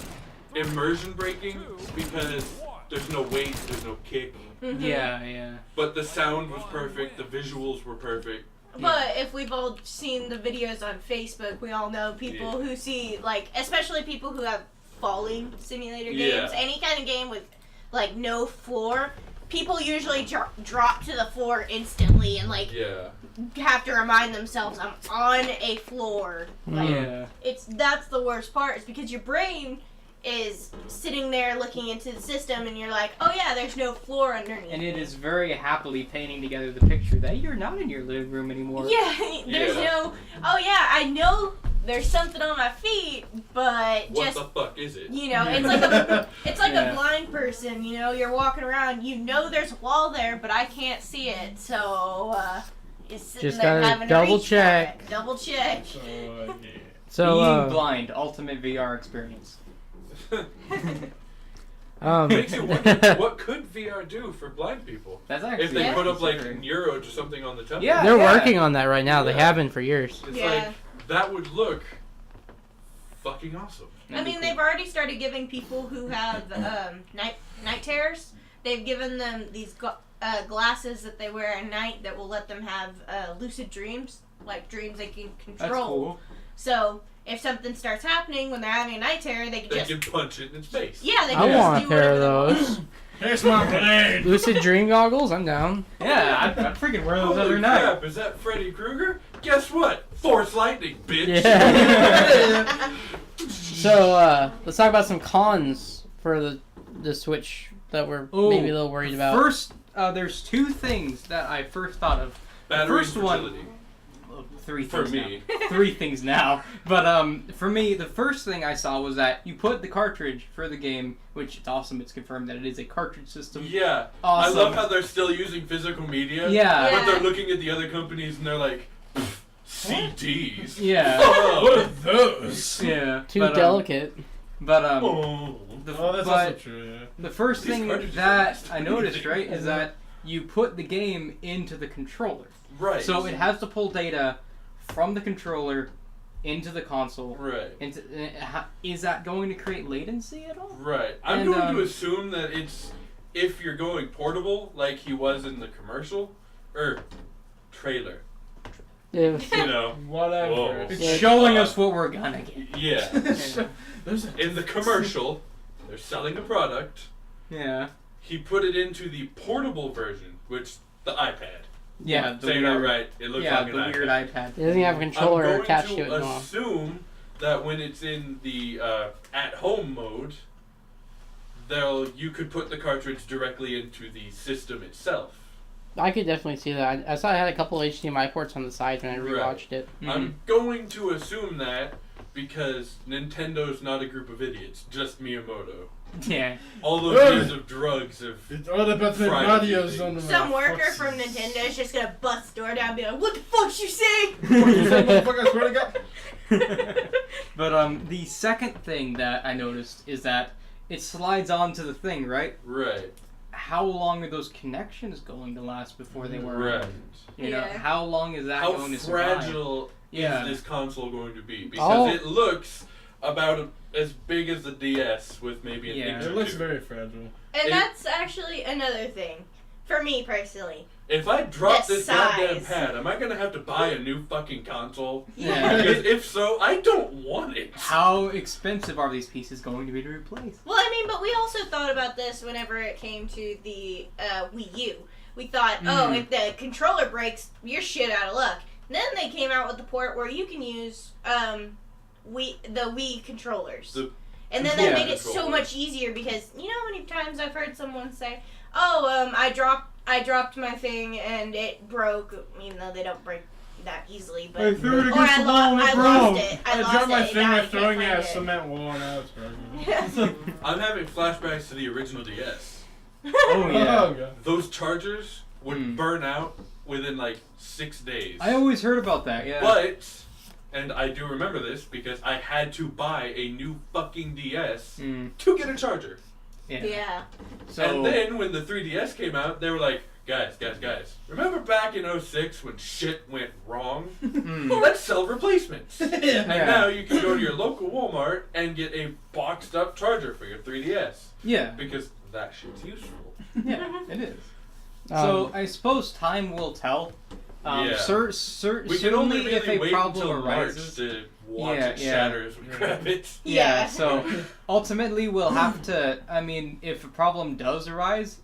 immersion breaking because there's no weight, there's no kick. Mhm. Yeah. But the sound was perfect, the visuals were perfect. But if we've all seen the videos on Facebook, we all know people who see, like, especially people who have falling simulator games, any kind of game with, like, no floor, people usually drop to the floor instantly and, like, have to remind themselves, I'm on a floor. Like, that's the worst part, is because your brain is sitting there looking into the system and you're like, oh yeah, there's no floor underneath. And it is very happily painting together the picture that you're not in your living room anymore. Yeah, there's no, oh yeah, I know there's something on my feet, but What just, the fuck is it? you know, it's like a blind person, you know, you're walking around, you know there's a wall there, but I can't see it, so, you're sitting Just there gotta having to double reach for check. it. Double check. So Being blind, ultimate VR experience. Makes you wonder, what could VR do for blind people? That's actually If they put up like considering. neuros or something on the temple. Yeah. They're working on that right now. They Yeah. have been for years. It's Yeah. like, that would look fucking awesome. I mean, they've already started giving people who have night terrors. They've given them these glasses that they wear at night that will let them have lucid dreams, like dreams they can control. That's cool. So if something starts happening when they're having a night terror, they can They just can punch it in its face. yeah, they I can just want a do pair of whatever they want. those. Here's my blade. Lucid dream goggles. I'm down. Yeah, I freaking wear those Holy every night. crap, is that Freddy Krueger? Guess what? Force lightning, bitch! Yeah. So let's talk about some cons for the Switch that we're maybe a little worried about. First, there's two things that I first thought of. Battery First one- fragility. Well, three For things me. now. Three things now. But for me, the first thing I saw was that you put the cartridge for the game, which it's awesome. It's confirmed that it is a cartridge system. Yeah. Awesome. I love how they're still using physical media. Yeah. But they're looking at the other companies and they're like, CDs? Yeah. Oh. What are those? Yeah. Too but, delicate. But Oh. Oh, that's also but true, yeah. the first These thing cartridges that are I noticed, right, is that you put the game into the controller. Right. So it has to pull data from the controller into the console. Right. Is that going to create latency at all? Right. I'm And, going to assume that it's, if you're going portable, like he was in the commercial, or trailer, Yeah. you know. Whatever. Whoa. It's Yeah. showing us what we're gonna get. Yeah. There's a In the commercial, they're selling a product. Yeah. He put it into the portable version, which the iPad. Yeah. The Saying that weird, right. It looks yeah, like the an weird iPad. iPad. It doesn't have a controller I'm going attached to to it at all. assume that when it's in the at-home mode, you could put the cartridge directly into the system itself. I could definitely see that. I saw it had a couple HDMI ports on the side when I Right. rewatched it. I'm going to assume that because Nintendo's not a group of idiots, just Miyamoto. Yeah. All those years of drugs have... It's all about the Fried Mario's things. on the Some worker foxes. from Nintendo is just gonna bust the door down and be like, "What the fuck's you say?" What you say, motherfucker? I swear to God. But the second thing that I noticed is that it slides onto the thing, right? Right. How long are those connections going to last before they wear Right. out? You know, Yeah. how long is that How going to survive? fragile Yeah. is this console going to be? Because Oh. it looks about as big as the DS with maybe an Yeah. inch It or looks two. very fragile. And It- that's actually another thing, for me personally. If I drop The this goddamn size. pad, am I gonna have to buy a new fucking console? Yeah. Because if so, I don't want it. How expensive are these pieces going to be to replace? Well, I mean, but we also thought about this whenever it came to the Wii U. We thought, oh, if the controller breaks, you're shit out of luck. Then they came out with the port where you can use the Wii controllers. And then that Yeah. made it so much easier because you know how many times I've heard someone say, "Oh, I dropped my thing and it broke," even though they don't break that easily. But I threw it or against the wall and it broke. lost it. I lost dropped my it, thing and now by I can't throwing it find at a it. cement wall and now it's broken. I'm having flashbacks to the original DS. Oh yeah. God. Those chargers would Hmm. burn out within like 6 days. I always heard about that. Yeah. But, and I do remember this because I had to buy a new fucking DS Mm, to get a charger. yeah. Yeah. So And then when the 3DS came out, they were like, guys, remember back in 06 when shit went wrong? mm, Let's sell replacements. And Yeah. now you can go to your local Walmart and get a boxed up charger for your 3DS. yeah, Because that shit's useful. yeah, it is. So Um, I suppose time will tell. Yeah. We can certainly only really if a wait problem until March arises. to watch Yeah, it yeah. shatter as we grab it. Yeah, Yeah. so ultimately we'll have to, I mean, if a problem does arise,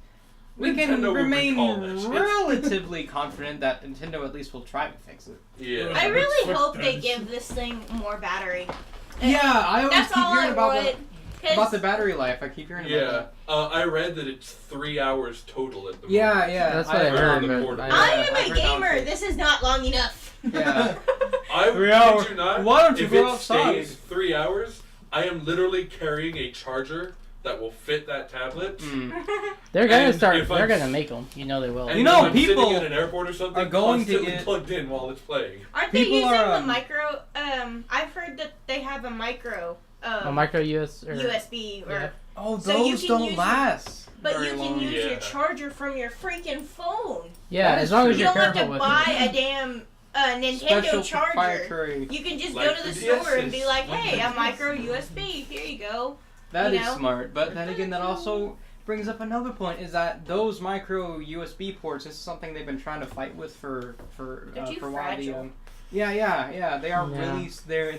we can Nintendo will remain recall that shit. relatively confident that Nintendo at least will try to fix it. Yeah. I really Fuck hope they that. give this thing more battery. Yeah, I always That's keep all I hearing about want. the battery life. I keep hearing Yeah. about I read that it's 3 hours total at the that. Yeah, moment. yeah. That's what I heard heard. the but portable. I- I Yeah, am I've a heard that gamer. too. This is not long enough. Yeah. I 3 kid hours. you not. Why don't you if go it outside? stays 3 hours, I am literally carrying a charger that will fit that tablet. Mm. they're gonna And start. if They're I'm- gonna make them. You know they will. And You know, when I'm people sitting in an airport or something are going to constantly get- plugged in while it's playing. Aren't they People using are, the micro? I've heard that they have a micro micro USB or. Yeah. Oh, So you those can don't use- last. But very you can long. use Yeah. your charger from your freaking phone. Yeah, That as is long true. as You you're don't have careful to with buy it. a damn Nintendo Special charger. proprietary. You can just Like go to the the store and be DS's. like, hey, I'm micro USB. Here you go. That You is know? smart, but then again, that also brings up another point: is that those micro USB ports is something they've been trying to fight with for They're too a while. fragile. Yeah, they are Yeah. really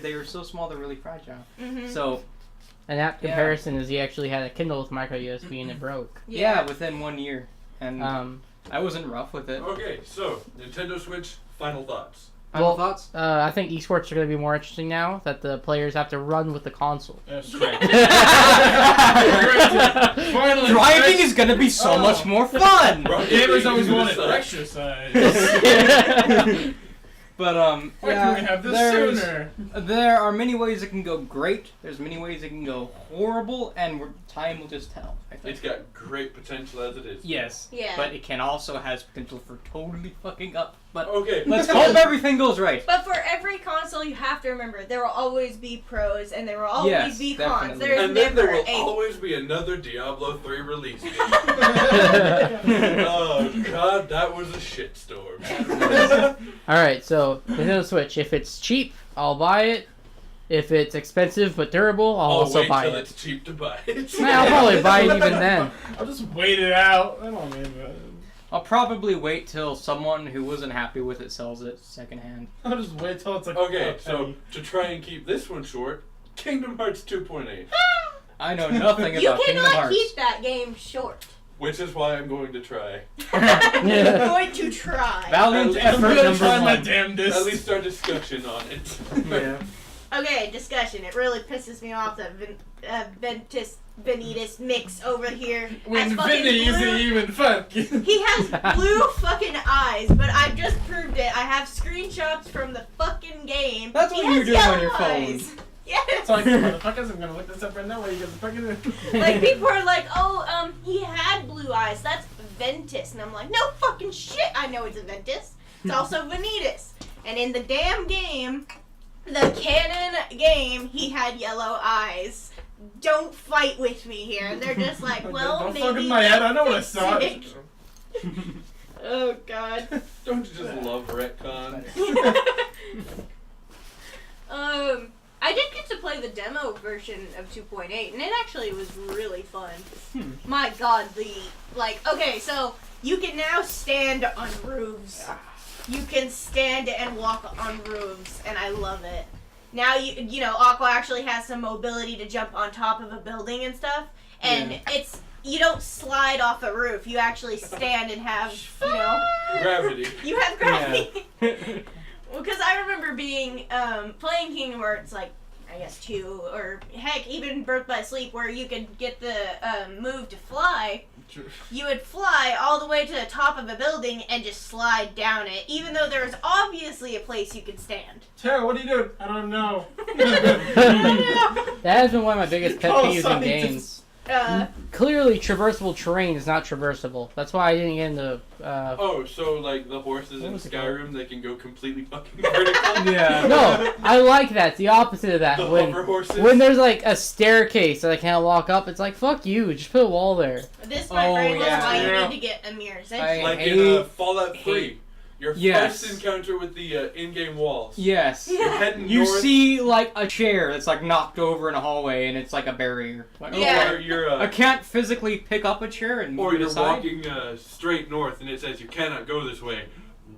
they are so small they're really fragile. Mm-hmm. So An apt Yeah. comparison is he actually had a Kindle with micro USB and it broke. yeah, within 1 year, and I wasn't rough with it. Okay, so Nintendo Switch. Final thoughts. Final Well, thoughts? I think esports are going to be more interesting now that the players have to run with the console. That's Great. Finally, Driving is gonna be so Oh. much more fun. Gamers always wanted Suck. exercise. But Why can't we have this sooner? there are many ways it can go great. There's many ways it can go horrible, and time will just tell. I think. It's got great potential as it is. Yes. Yeah. But it can also has potential for totally fucking up. But Okay. let's hope everything goes right. But for every console, you have to remember there will always be pros and there will always Yes, be definitely. cons. There's And then never there will a. always be another Diablo 3 release game. Oh god, that was a shitstorm. Alright, so Nintendo Switch. If it's cheap, I'll buy it. If it's expensive but durable, I'll also wait buy till it. it's cheap to buy it. Nah, I'll probably buy it even then. I'll just wait it out. I don't mean that. I'll probably wait till someone who wasn't happy with it sells it secondhand. I'll just wait till it's like. Okay, a so penny. to try and keep this one short, Kingdom Hearts 2.8. I know nothing You about Kingdom cannot Hearts. keep that game short. Which is why I'm going to try. I'm going to try. Valiant I'm I'm effort gonna number try my one. damnedest. At least our discussion on it. Yeah. Okay, discussion. It really pisses me off that Ventus Vanitas mix over here. When has fucking Vinny blue- isn't even fun. He has blue fucking eyes, but I've just proved it. I have screenshots from the fucking game. That's what He you has do on yellow your phone. eyes. Yes. So like, motherfuckers, I'm gonna look this up right now while you guys are fucking. Like people are like, oh, he had blue eyes. That's Ventus, and I'm like, no fucking shit. I know it's a Ventus. It's also Vanitas. And in the damn game, the canon game, he had yellow eyes. Don't fight with me here. They're just like, well, don't maybe. fuck with my head. I know what I fix saw. it. Oh god. Don't you just love retcons? I did get to play the demo version of 2.8, and it actually was really fun. My god, okay, so you can now stand on roofs. You can stand and walk on roofs, and I love it. Now you know, Aqua actually has some mobility to jump on top of a building and stuff, and you don't slide off a roof. You actually stand and have, Gravity. you have gravity. Well, because I remember being playing Kingdom Hearts like I guess 2 or heck even Birth by Sleep where you could get the move to fly. You would fly all the way to the top of a building and just slide down it, even though there was obviously a place you could stand. Tara, what are you doing? I don't know. That has been one of my biggest pet Call peeves in scientists. games. Uh, Clearly, traversable terrain is not traversable. That's why I didn't get into. Oh, so like the horses What in was it Skyrim, they can go completely fucking vertical? Yeah. No, I like that. It's the opposite of that. The when hover horses? when there's like a staircase that I can't walk up, it's like fuck you. Just put a wall there. this, my Oh, friend, yeah. is why Yeah. you need to get a mirror's edge. I Like hate- in Fallout 3. Your Yes. first encounter with the in-game walls. Yes. You're heading You north, see like a chair that's like knocked over in a hallway and it's like a barrier. Like, oh, Yeah. or you're I can't physically pick up a chair and or move it you're aside. walking straight north and it says you cannot go this way.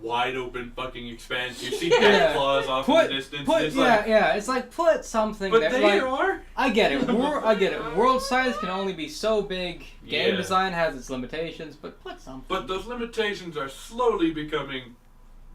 Wide open fucking expanse. You see death Yeah. claws off Put, in the distance. put, and it's yeah, like, yeah. It's like put something. but that's there like, you are. I get it. I get it. World size can only be so big. Game Yeah. design has its limitations, but put something. But those limitations are slowly becoming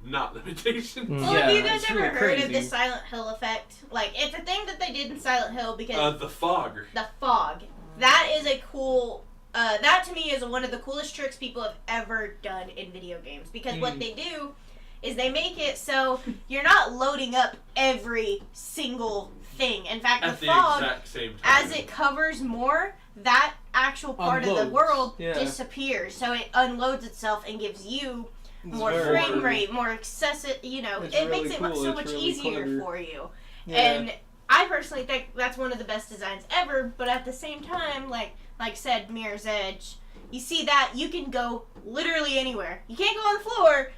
not limitations. Mm. Well, Yeah, have you guys it's ever really heard of crazy. the Silent Hill effect? Like, it's a thing that they did in Silent Hill because The fog. the fog. That is a cool. That to me is one of the coolest tricks people have ever done in video games because what they do is they make it so you're not loading up every single thing. In fact, At the the fog, exact same time. as it covers more, that actual part of the Unloads. world Yeah. disappears. So it unloads itself and gives you It's more very frame cool. rate, more excessive. You know, It's it really makes it cool. so It's much really easier clever. for you. Yeah. And I personally think that's one of the best designs ever, but at the same time, like said, Mirror's Edge, you see that, you can go literally anywhere. You can't go on the floor,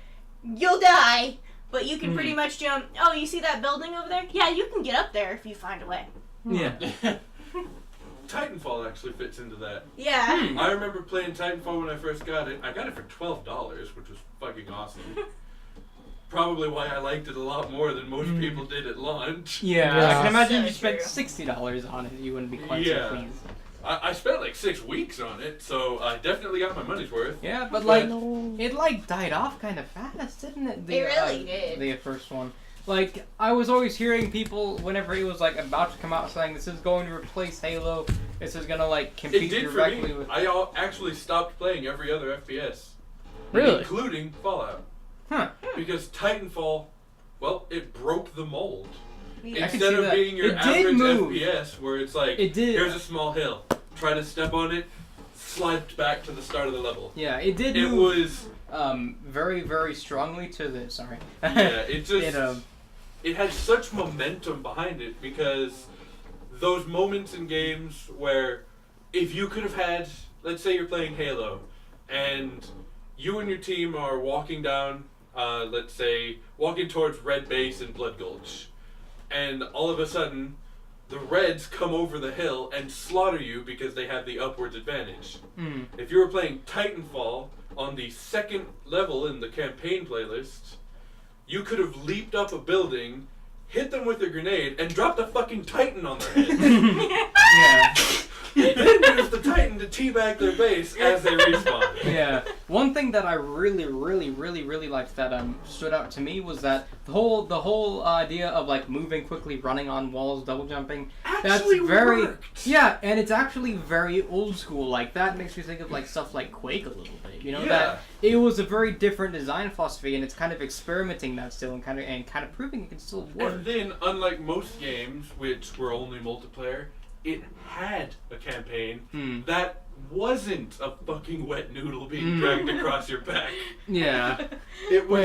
you'll die, but you can pretty much jump. Oh, you see that building over there? Yeah, you can get up there if you find a way. Yeah. Titanfall actually fits into that. Yeah. I remember playing Titanfall when I first got it. I got it for $12, which was fucking awesome. Probably why I liked it a lot more than most people did at launch. Yeah, Yeah. I can imagine So if you spent true. $60 on it, you wouldn't be quite Yeah. so pleased. I spent like 6 weeks on it, so I definitely got my money's worth. Yeah, but like, No. it like died off kind of fast, didn't it? It really did. The first one. Like, I was always hearing people, whenever it was like about to come out, saying this is going to replace Halo, this is gonna like It compete did for directly me. with... Actually stopped playing every other FPS. Really? Including Fallout. Huh. Because Titanfall, well, it broke the mold. Yeah. I can Instead see of that. being your It did average move. FPS, where it's like, It did. here's a small hill, try to step on it, slide back to the start of the level. Yeah, it did It move was, very, very strongly to the... Sorry. yeah, it just, it had such momentum behind it, because those moments in games where if you could have had, let's say you're playing Halo, and you and your team are walking down, let's say, walking towards Red Base in Blood Gulch, and all of a sudden, the Reds come over the hill and slaughter you because they have the upwards advantage. If you were playing Titanfall on the second level in the campaign playlist, you could have leaped up a building, hit them with a grenade, and dropped a fucking Titan on their head. Yeah. Then use the Titan to teabag their base as they respawn. Yeah. One thing that I really liked that stood out to me was that the whole idea of like moving quickly, running on walls, double jumping. Actually That's very worked. Yeah, and it's actually very old school. Like that makes me think of like stuff like Quake a little bit. You know Yeah. that it was a very different design philosophy, and it's kind of experimenting that still and kind of proving it can still work. And then, unlike most games, which were only multiplayer, it had a campaign that wasn't a fucking wet noodle being dragged across your back. Yeah. It was.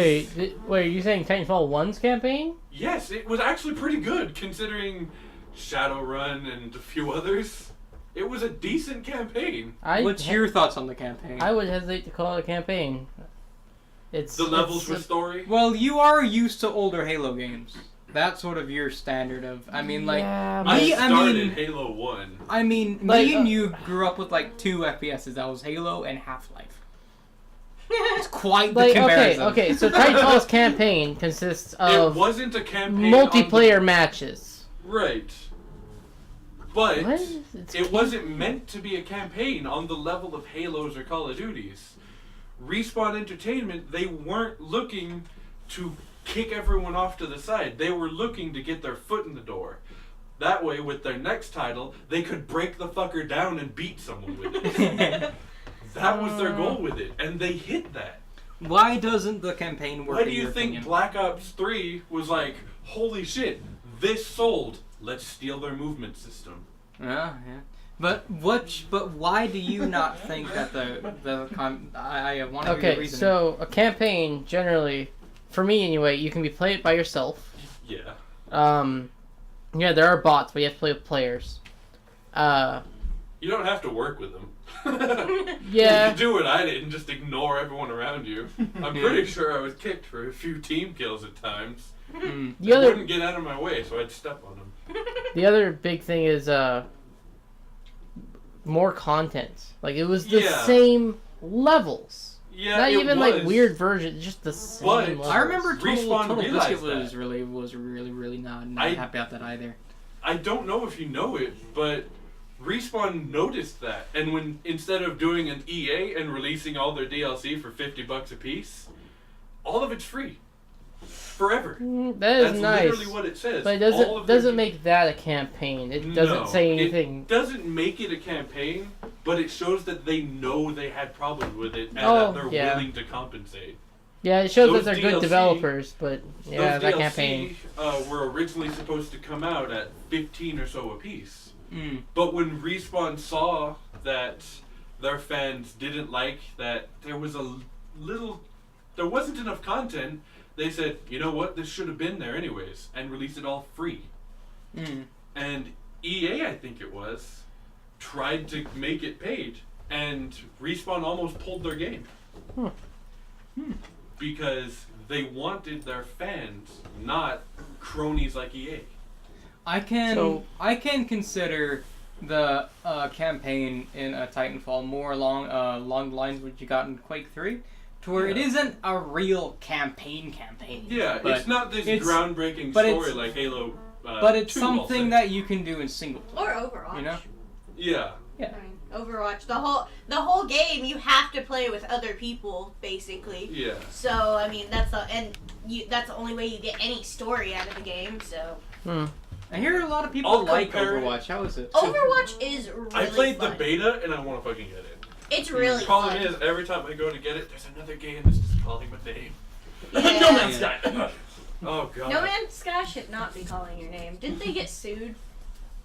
Wait, are you saying Titanfall 1's campaign? Yes, it was actually pretty good considering Shadowrun and a few others. It was a decent campaign. What's your thoughts on the campaign? I would hesitate to call it a campaign. It's The levels with story. Well, you are used to older Halo games. That's sort of your standard of. I mean, like. Yeah, I I started mean- Halo 1. I mean, Like, me and you grew up with like 2 FPSs. That was Halo and Half-Life. It's quite the like comparison. okay. So Titanfall's campaign consists It of wasn't a campaign. multiplayer matches. Right. But What? It's it wasn't meant to be a campaign on the level of Halos or Call of Duties. Respawn Entertainment, they weren't looking to kick everyone off to the side. They were looking to get their foot in the door. That way, with their next title, they could break the fucker down and beat someone with it. That was their goal with it, and they hit that. Why doesn't the campaign work? Why do in you your think opinion? Black Ops 3 was like, holy shit, this sold, let's steal their movement system? Yeah. But why do you not think that I want to hear the okay. reason. So a campaign generally, for me anyway, you can play it by yourself. Yeah. Yeah, there are bots, but you have to play with players. You don't have to work with them. Yeah. You can do what I did and just ignore everyone around you. I'm pretty sure I was kicked for a few team kills at times. Mm. The I other wouldn't get out of my way, so I'd step on them. The other big thing is more content. Like it was the Yeah. same levels. Yeah, Not it even was. like weird versions, just the same But levels. I remember Respawn Total realized Biscuit that. was really not I- happy about that either. I don't know if you know it, but Respawn noticed that, and when instead of doing an EA and releasing all their DLC for $50 a piece, all of it's free, forever. That is That's nice. literally what it says. But it All of their- doesn't make that a campaign. It doesn't No, say anything. It doesn't make it a campaign, but it shows that they know they had problems with it and Oh, that they're yeah. willing to compensate. Yeah, it shows Those that they're good DLC developers, but yeah, Those that DLC campaign. were originally supposed to come out at 15 or so a piece. Mm. But when Respawn saw that their fans didn't like that there wasn't enough content, they said, you know what, this should have been there anyways, and released it all free. Mm. and EA, I think it was, tried to make it paid, and Respawn almost pulled their game. Because they wanted their fans, not cronies like EA. I can consider the campaign in Titanfall more along the lines of what you got in Quake 3, to where it isn't a real campaign. Yeah, but it's not this groundbreaking but story it's- like Halo. but it's 2, I'll something say. that you can do in single player. Or Overwatch. You know? Yeah. I mean, Overwatch, the whole game, you have to play with other people, basically. Yeah. So I mean, that's the only way you get any story out of the game. So I hear a lot of people I'll like compare it- Overwatch. How is it? Overwatch is really I played fun. the beta and I want to fucking get it. It's really The problem fun. is, every time I go to get it, there's another game that's just calling my name. Yeah. No Man's Sky. Oh god. No Man's Sky should not be calling your name. Didn't they get sued?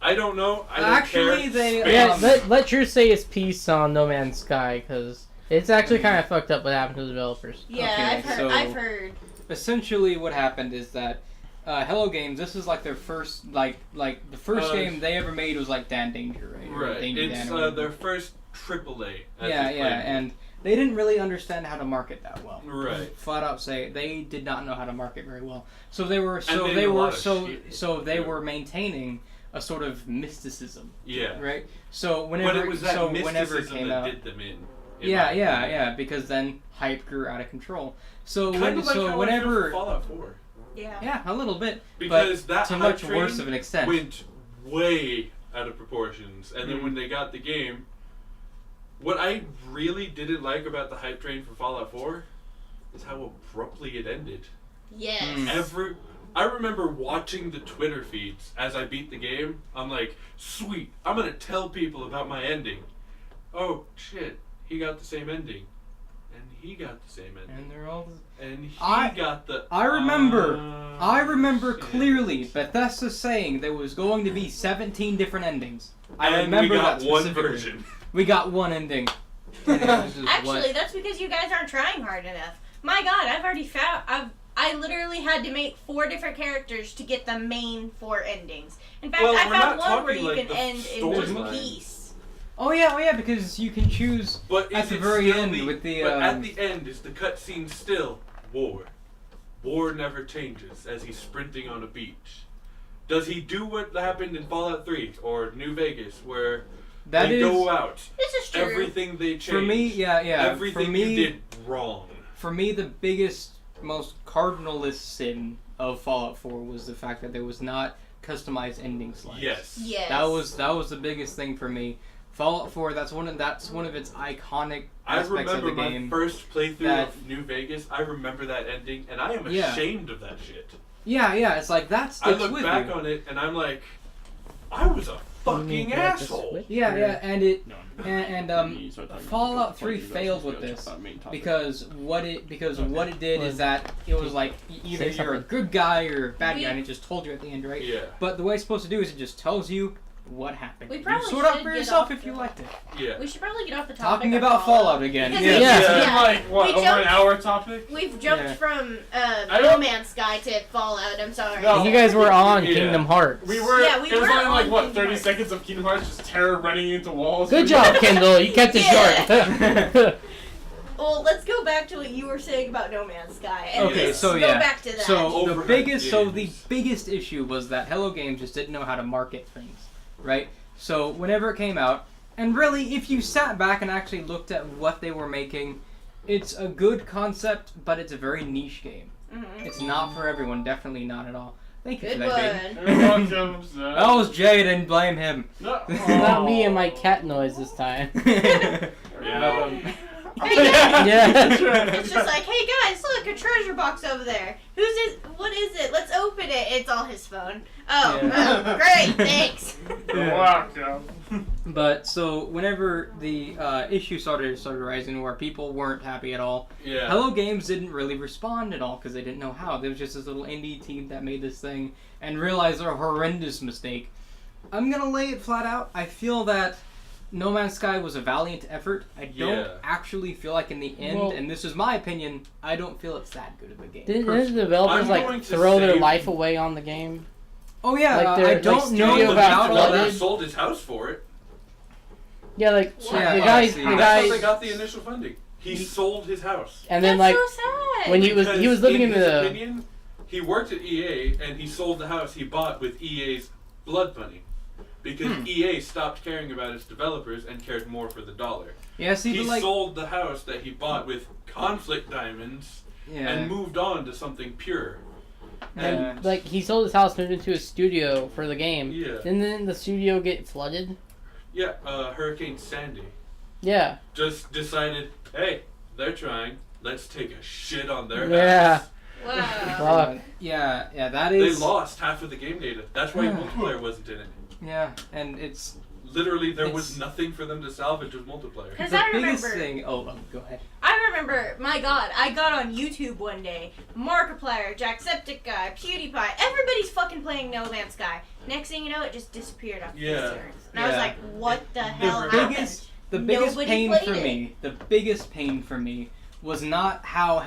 I don't know. I don't Actually, care. they- Space. Yeah, let Drew say his piece on No Man's Sky, because it's actually kind of fucked up what happened to the developers. Yeah, Okay, I've heard. Essentially, what happened is that Hello Games, this is like their first, like the first game they ever made was like Dan Danger, right? Or Right. Danger It's Dan or whatever. their first AAA. as Yeah, it's yeah, played. and they didn't really understand how to market that well. Right. Flat out say they did not know how to market very well. So they were And they did a lot of shit. they were maintaining a sort of mysticism, Yeah. right? So whenever But it was that whenever it mysticism came that out, did them in. yeah, because then hype grew out of control. So Kind of like how I feel whenever for Fallout 4. Yeah. a little bit, Because but that to hype much train worse of an extent. went way out of proportions. And then Mhm. when they got the game, what I really didn't like about the hype train for Fallout 4 is how abruptly it ended. Yes. Mm. I remember watching the Twitter feeds as I beat the game. I'm like, sweet, I'm gonna tell people about my ending. Oh shit, he got the same ending. And he got the same ending. And they're all. And he I got the. I remember shit. clearly Bethesda saying there was going to be 17 different endings. I And remember we got that one specifically. version. We got one ending. And it was just Actually, what- that's because you guys aren't trying hard enough. My God, I've already found. I literally had to make 4 different characters to get the main 4 endings. In fact, Well, I we're found not one where talking you like can the end in one storyline. piece. oh yeah, because you can choose But at is the it very still end with the. But at the end, is the cutscene still war? War never changes as he's sprinting on a beach. Does he do what happened in Fallout 3 or New Vegas, where that they is go out, This is true. everything they change, for me. Yeah. everything for me, you did wrong. For me, the biggest, most cardinalist sin of Fallout 4 was the fact that there was not customized ending slides. Yes. Yes. That was the biggest thing for me. Fallout 4, that's one of its iconic I aspects of remember the my game. first playthrough that- of New Vegas. I remember that ending, and I am Yeah. ashamed of that shit. Yeah, it's like that I sticks look with back you. on it, and I'm like, I was a fucking asshole. Yeah, and it No. and You start talking Fallout about 3 you guys failed just with go this check out main topic. because what it did is that it was like either Say you're a something. good guy or a bad guy, and it just told you at the end, right? Yeah. But the way it's supposed to do is it just tells you what happened. We You probably sort out should for get yourself off if you the- liked it. Yeah. We should probably get off the topic. Talking of about Fallout again. Because Yeah. Yeah. It's been Yeah. like what, We over jumped- an hour topic? We've jumped Yeah. from I No don't- Man's Sky to Fallout. I'm sorry. No. You guys were on Yeah. Kingdom Hearts. We were. Yeah, we it was were only like on what Kingdom 30 Hearts. seconds of Kingdom Hearts, just terror running into walls. Good job, Kendall. You kept it Yeah. short. Well, let's go back to what you were saying about No Man's Sky. And Okay, let's so go yeah. back to that. So the Overhyped biggest issue was that Hello Games just didn't know how to market things, right? So whenever it came out, and really, if you sat back and actually looked at what they were making, it's a good concept, but it's a very niche game. Mhm. It's not for everyone, definitely not at all. Thank you Good for that, Jade. one. You're welcome, sir. That was Jade, and blame him. No. Not me and my cat noise this time. Yeah. Hey guys, Yeah. it's just like, hey guys, look, a treasure box over there. Who's it? What is it? Let's open it. It's all his phone. Oh, Yeah. oh, great, thanks. You're welcome. But so whenever the issue started rising, where people weren't happy at all, Yeah. Hello Games didn't really respond at all because they didn't know how. There was just this little indie team that made this thing and realized their horrendous mistake. I'm gonna lay it flat out. I feel that No Man's Sky was a valiant effort. I don't Yeah. actually feel like in the end, Well- and this is my opinion, I don't feel it's that good of a game. Didn't the personally. developers I'm like going to throw their say- life away on the game? Oh yeah, Like, they're, I like, don't studio know The about about all developer flooded. that. sold his house for it. Yeah, like Yeah, the I guy, see. the That's how they guy, got the initial funding. He sold his house. and then That's like so sad. when he was Because living in his the opinion, he worked at EA and he sold the house he bought with EA's blood money. Because EA stopped caring about its developers and cared more for the dollar. Yeah, see, He but like, sold the house that he bought with conflict diamonds yeah, and moved on to something pure. and like he sold his house, moved into a studio for the game. Yeah. Didn't then the studio get flooded? Yeah, Hurricane Sandy Yeah. just decided, hey, they're trying. Let's take a shit on their Yeah. house. Wow. Fuck. yeah, that They is. lost half of the game data. That's why multiplayer wasn't in it. Yeah, and it's Literally, there was It's- nothing for them to salvage with multiplayer. Because the I biggest remember, thing. Oh, go ahead. I remember, my god, I got on YouTube one day, Markiplier, Jacksepticeye, PewDiePie, everybody's fucking playing No Man's Sky. Next thing you know, it just disappeared off the face of the earth. And I was Yeah. like, what the hell The happened? biggest Nobody pain played for it. me, the biggest pain for me was not how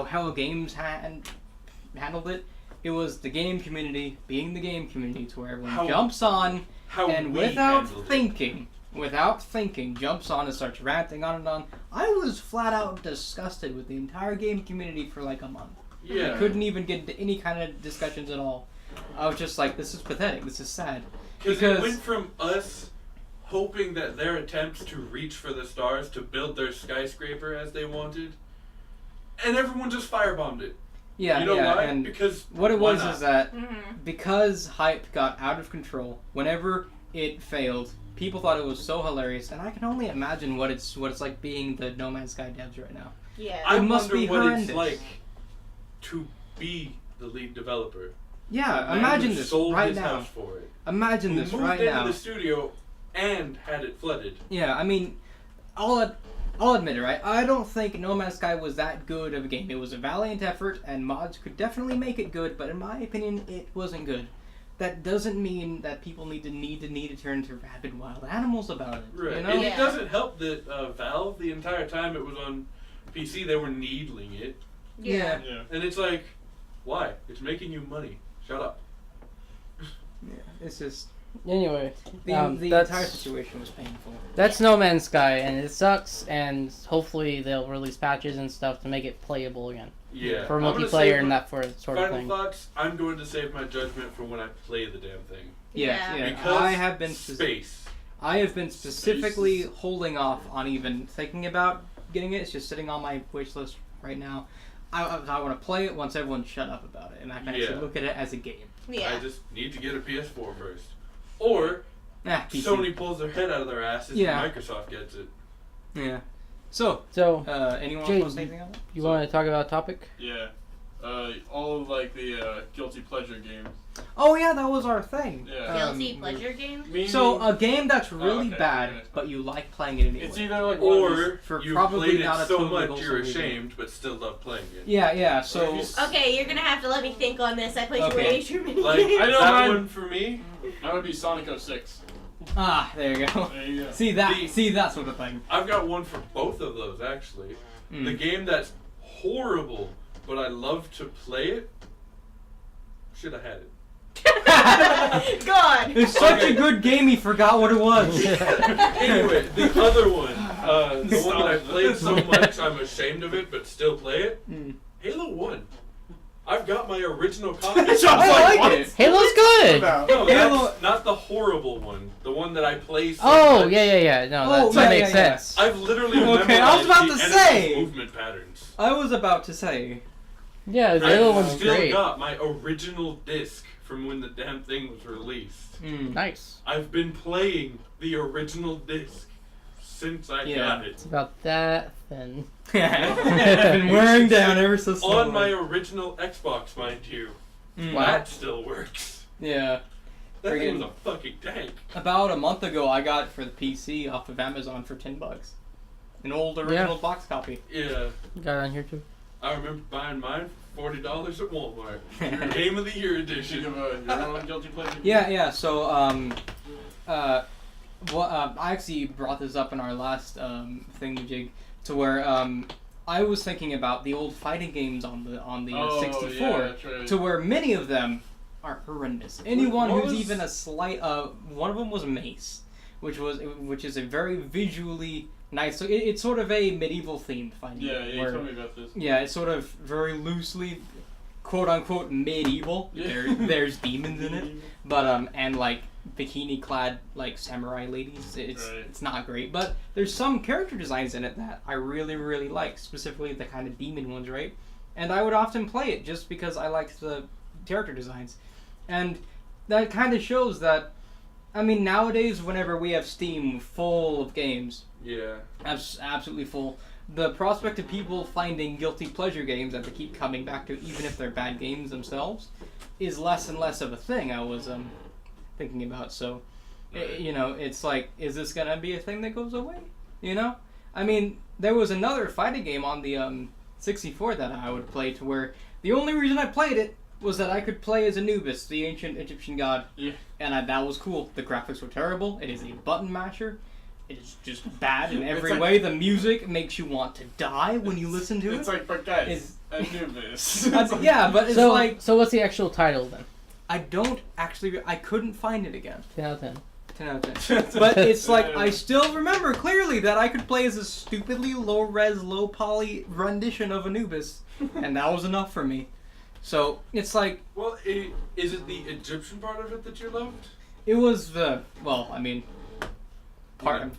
Hell Games handled it. It was the game community being the game community, to where everyone How- jumps on How and we without handled it. thinking, jumps on and starts ranting on and on. I was flat out disgusted with the entire game community for like a month. Yeah. I couldn't even get into any kind of discussions at all. I was just like, this is pathetic. This is sad. Because Because- it went from us hoping that their attempts to reach for the stars to build their skyscraper as they wanted, and everyone just firebombed it. Yeah, You know yeah. why? And Because what it why was not? is that Mm-hmm. because hype got out of control, whenever it failed, people thought it was so hilarious, and I can only imagine what it's like being the No Man's Sky devs right now. Yeah. I It must wonder be what horrendous. it's like to be the lead developer. Yeah, The man imagine who this sold right his now. house for it. Imagine Who this moved right into now. the studio and had it flooded. Yeah, I mean, I'll admit it, right? I don't think No Man's Sky was that good of a game. It was a valiant effort, and mods could definitely make it good, but in my opinion, it wasn't good. That doesn't mean that people need to turn to rabid wild animals about it. Right. You know? And Yeah. it doesn't help that Valve, the entire time it was on PC, they were needling it. Yeah. Yeah. And it's like, why? It's making you money. Shut up. Yeah, it's just Anyway, the that's entire situation was painful. that's No Man's Sky, and it sucks. And hopefully they'll release patches and stuff to make it playable again Yeah. for I'm gonna multiplayer save and my- that sort of Final thing. thoughts, I'm going to save my judgment for when I play the damn thing. Yeah, yeah. Because I have been space. I have been specifically holding off on even thinking about getting it. It's just sitting on my wish list right now. I want to play it once everyone's shut up about it, and I can Yeah. actually look at it as a game. Yeah. I just need to get a PS4 first. Or PC. Sony pulls their head out of their asses Yeah. and Microsoft gets it. Yeah. So, So anyone Jay, else want to say anything on that? you want to talk about a topic? Yeah. All of like the guilty pleasure games. Oh yeah, that was our thing. Yeah. Guilty pleasure game? Meaning, So a game that's really okay, bad, yeah. but you like playing it anyway. it's either like one of these- Or for you probably played not it a so totally much wholesome you're reason. ashamed, but still love playing it. Yeah. So Or if Okay, you're gonna have to let me think on this. I played Okay. way too many Like, games. I know that mine- one for me, That would be Sonic 06. there you go. There you go. See that? The- See that sort of thing. I've got one for both of those actually. Mm. The game that's horrible, but I love to play it, should have had it. God. It's such Okay. a good game, he forgot what it was. Anyway, the other one, the one that I played so much I'm ashamed of it, but still play it, Mm. Halo 1. I've got my original copy. I like it. Halo's good. About? No, Halo- that's not the horrible one. The one that I play so Oh much. yeah. No, Oh, that yeah, makes yeah, yeah. sense. I've literally Okay, I was memorized about the to enemy's say. movement patterns. I was about to say. Yeah, the Halo I've one's still great. got my original disc from when the damn thing was released. Mm. Nice. I've been playing the original disc since I Yeah. got it. It's about that thin. Been wearing down ever so slowly. On my original Xbox, mind you. Mm. Wow. That still works. Yeah. That thing Friggin- was a fucking tank. About a month ago, I got it for the PC off of Amazon for $10. An old original box copy. Yeah. Got it on here too. I remember buying mine for $40 at Walmart. Game of the Year Think edition. of your own guilty pleasure. Yeah. So, I actually brought this up in our last thingamajig, to where I was thinking about the old fighting games on the Oh, 64, yeah, that's right. to where many of them are horrendous. Anyone What who's was- even a slight one of them was Mace, which is a very visually nice. So it's sort of a medieval themed fighting Yeah, game. you where- told me about this. Yeah, it's sort of very loosely, quote unquote, medieval. Yeah. There's demons in it, but and like bikini clad like samurai ladies. It's not great, but there's some character designs in it that I really really like, specifically the kind of demon ones, right? And I would often play it just because I liked the character designs, and that kind of shows that. I mean, nowadays, whenever we have Steam full of games, Yeah. absolutely full, the prospect of people finding guilty pleasure games that they keep coming back to, even if they're bad games themselves, is less and less of a thing. I was thinking about. So, you know, it's like, is this gonna be a thing that goes away? You know, I mean, there was another fighting game on the 64 that I would play to where the only reason I played it was that I could play as Anubis, the ancient Egyptian god. Yeah. And that was cool. The graphics were terrible. It is a button masher. It is just bad in every like- way. The music makes you want to die when you listen to It's it. like, but guys, It's- Anubis. Yeah, but it's So, like so what's the actual title then? I couldn't find it again. 10 out of 10. 10 out of 10. But it's like I still remember clearly that I could play as a stupidly low res, low poly rendition of Anubis, and that was enough for me. So it's like Well, is it the Egyptian part of it that you loved? it was the I mean,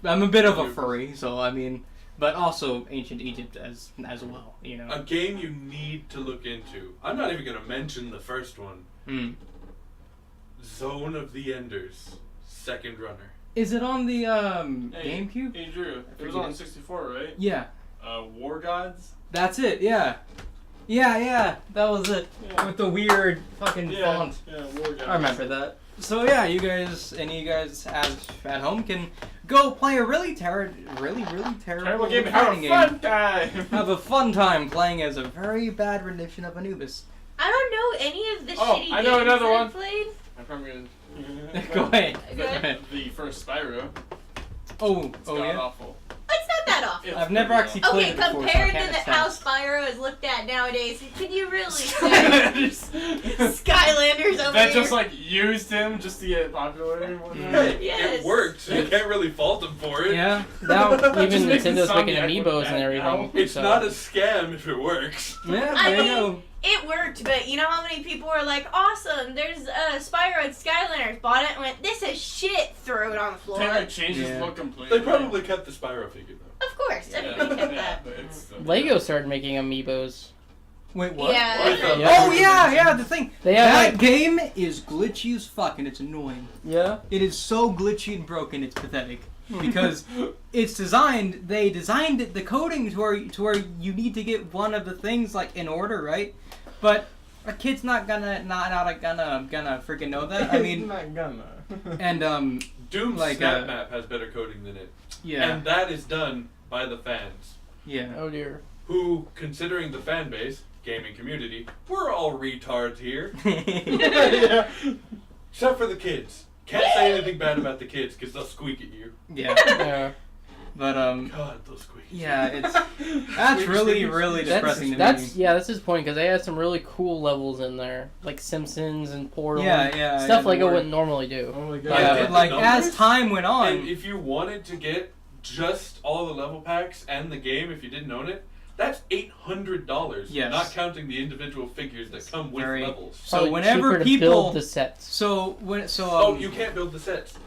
I'm a bit of a furry, so I mean, but also ancient Egypt as well, you know. A game you need to look into. I'm not even going to mention the first one. Hmm. Zone of the Enders, Second Runner. Is it on the Hey, GameCube? Hey Drew, it was on 64, right? Yeah, War Gods? that's it. Yeah, that was it. Yeah. With the weird fucking font. Yeah, War Gods. I remember that. So yeah, any of you guys at home can go play a really terrible Terrible game, have fighting a fun time! Have a fun time playing as a very bad rendition of Anubis. I don't know any of the Oh, shitty I know games another I one. played. I'm probably gonna... Go ahead. Go ahead. The first Spyro. Oh, It's oh god yeah. awful. It's not that awful. It's I've never pretty actually awful. played Okay, it before, so I compared can't to how attest. Spyro is looked at nowadays, can you really say Skylanders over That here? just like used him just to get popular and whatnot. Mm. Yes. It worked. You can't really fault them for it. Yeah. Now, even Just makes Nintendo's making Insomniac look amiibos bad and everything. now. It's so. not a scam if it works. Yeah, I there you mean, go. it worked, but you know how many people were like, awesome, there's Spyro and Skylanders, bought it and went, this is shit, throw it on the floor. Can't like change his Yeah. look completely. They probably kept the Spyro figure though. Of course, Yeah, everybody kept yeah, that. but it's still- Lego started making amiibos. Wait, what? Yeah. With the- Yeah. Oh yeah, the thing. They have That like, game is glitchy as fuck and it's annoying. yeah. It is so glitchy and broken, it's pathetic. Because it's they designed it, the coding to where you need to get one of the things like in order, right? But a kid's not gonna freaking know that. I mean, not gonna. and Doom's Like, Snap Map has better coding than it. yeah, And that is done by the fans. yeah. Oh dear. Who, considering the fan base, gaming community, we're all retards here. Yeah. Except for the kids. Can't say anything bad about the kids because they'll squeak at you. Yeah, Yeah. but God, they'll squeak. yeah, that's really depressing to That's me. that's his point because they had some really cool levels in there, like Simpsons and Portal. Yeah, and yeah, stuff yeah, Lego the wouldn't normally do. Oh my god. Yeah, Yeah, but like the as numbers? time went on, And if you wanted to get just all the level packs and the game, if you didn't own it, that's $800. Yes. Not counting the individual figures that come with very- levels. So Probably whenever cheaper to people- build the sets. Oh, you can't build the sets.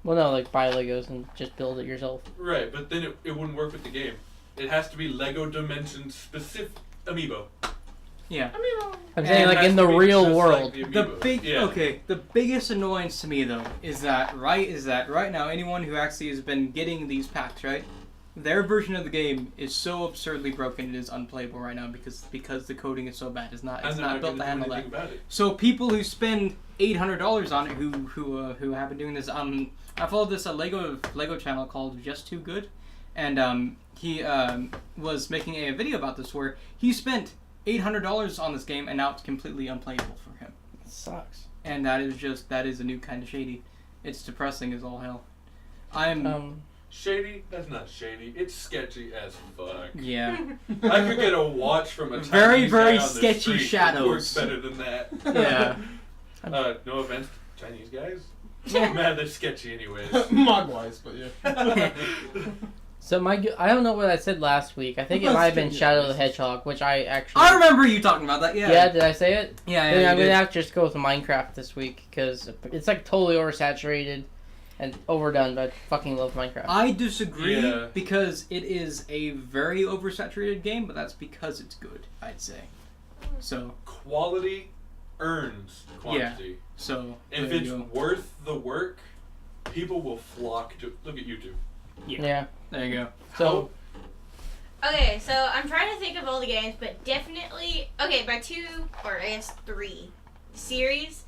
Well, no, like buy Legos and just build it yourself. Right, but then it wouldn't work with the game. It has to be Lego Dimensions specific amiibo. yeah. I'm saying, And like it has in to the be real just world. like The amiibo. the biggest annoyance to me though is that right now anyone who actually has been getting these packs, right? Their version of the game is so absurdly broken it is unplayable right now because the coding is so bad. It's not And they're built to gonna do handle that. anything about it. So people who spend $800 on it who have been doing this I followed this Lego channel called Just Too Good, and he was making a video about this where he spent $800 on this game and now it's completely unplayable for him. It sucks. And that is a new kind of shady. It's depressing as all hell. I'm Shady? That's not shady. It's sketchy as fuck. yeah. I could get a watch from a Very, Chinese very guy on the sketchy street that shadows. works better than that. Yeah. No offense, Chinese guys. Man, they're sketchy anyways. Mogwais, but yeah. So I don't know what I said last week. I think it might have been Shadow the Hedgehog, which I actually... I remember you talking about that, yeah. Yeah, did I say it? Yeah, Then yeah, I'm going to have to just go with Minecraft this week, because it's like totally oversaturated and overdone, but I fucking love Minecraft. I disagree, Yeah. because it is a very oversaturated game, but that's because it's good, I'd say. So, Quality earns quantity. so If there it's you go. worth the work, people will flock to. Look at YouTube. Yeah. There you go. So, Okay, so I'm trying to think of all the games, but definitely my 2 or I guess 3 series.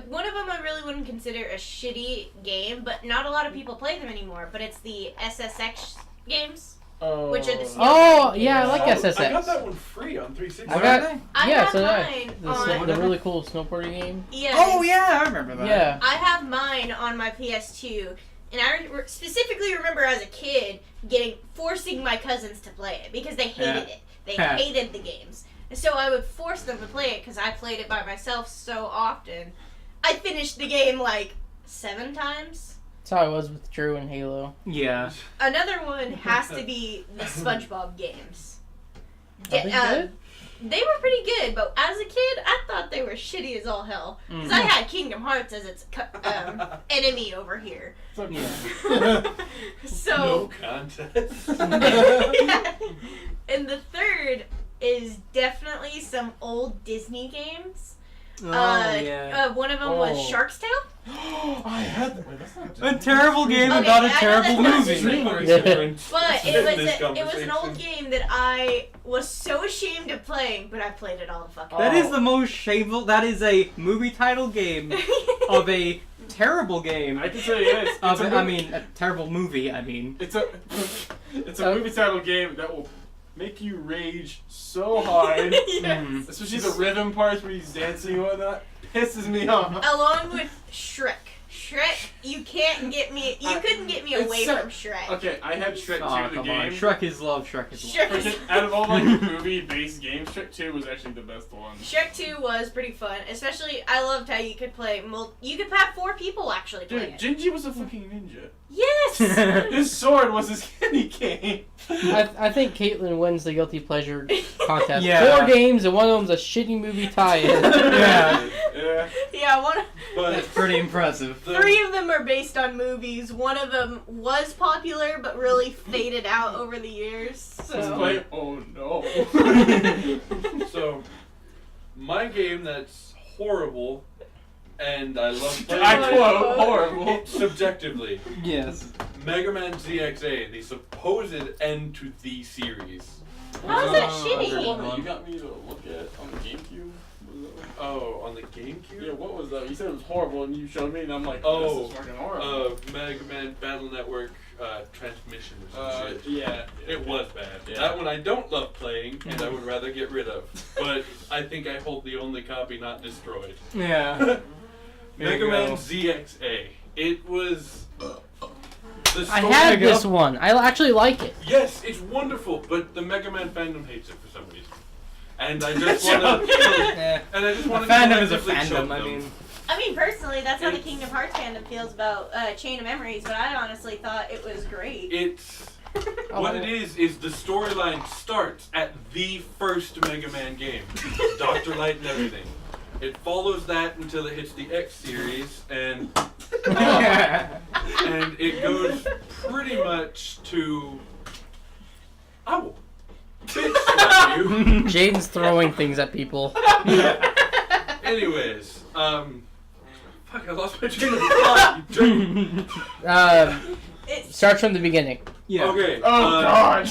One of them I really wouldn't consider a shitty game, but not a lot of people play them anymore. But it's the SSX games, which are the oh, yeah, I like I SSX. got that one free on 360. I got- I Yeah, have so mine on. the really cool snowboarding game. Yes. Oh, yeah, I remember that. Yeah. I have mine on my PS2, and I specifically remember as a kid forcing my cousins to play it because they hated it. They hated the games, and so I would force them to play it because I played it by myself so often. I finished the game like 7 times. That's how I was with Drew and Halo. Yeah. Another one has to be the SpongeBob games. Are they good? They were pretty good, but as a kid, I thought they were shitty as all hell. Because I had Kingdom Hearts as its enemy over here. Yeah. So, No contest. yeah. And the third is definitely some old Disney games. Oh, yeah. One of them was Shark's Tale. I had that. Wait, that's not A terrible game Okay, about a I know terrible that's not movie. But This it was an old game that I was so ashamed of playing, but I played it all the fucking That time. is the most shameful. That is a movie title game of a terrible game. I can say yes. A terrible movie. I mean, It's a movie title game that will make you rage so hard. Yes. Especially the rhythm parts where he's dancing and whatnot. Pisses me off. Along with Shrek. Shrek, you couldn't get me It's away so- from Shrek. Okay, I had Shrek 2 oh the come game. on, Shrek is love. Shrek is love. Shrek, is, Freaking- out of all like movie-based games, Shrek 2 was actually the best one. Shrek 2 was pretty fun. Especially, I loved how you could play you could have 4 people actually play Dude, it. Gingy was a fucking ninja. Yes! His sword was his candy cane. I think Caitlin wins the guilty pleasure contest. Yeah. 4 games and one of them's a shitty movie tie-in. Yeah. Yeah. Yeah, But That's pretty impressive. 3 of them are based on movies. One of them was popular, but really faded out over the years. Let's So. play. Oh no. so, my game that's horrible, and I love playing I it quote horrible. subjectively. Yes. Mega Man ZXA, the supposed end to the series. How is that The shitty? one that you got me to look at on the GameCube. Was that one? Oh, on the GameCube? Yeah, what was that? You said it was horrible, and you showed me, and I'm like, Oh, this is fucking horrible. Mega Man Battle Network Transmission or some shit. Yeah. It was bad. Yeah. That one I don't love playing, and I would rather get rid of. But I think I hold the only copy not destroyed. Yeah. Mega Man ZXA. It was. The I story- had this one. I actually like it. Yes, it's wonderful, but the Mega Man fandom hates it for some reason. And I just want to. Yeah. And I just A want to. fandom is a fandom. I mean, I mean, personally, that's how the It's- Kingdom Hearts fandom feels about Chain of Memories, but I honestly thought it was great. It's. What it is the storyline starts at the first Mega Man game. Dr. Light and everything. It follows that until it hits the X series, and and it goes pretty much to. I will bitch slap you. Jaden's throwing things at people. Anyways, fuck, I lost my train of thought. You jerk. It's Starts from the beginning. yeah. Okay. Oh god.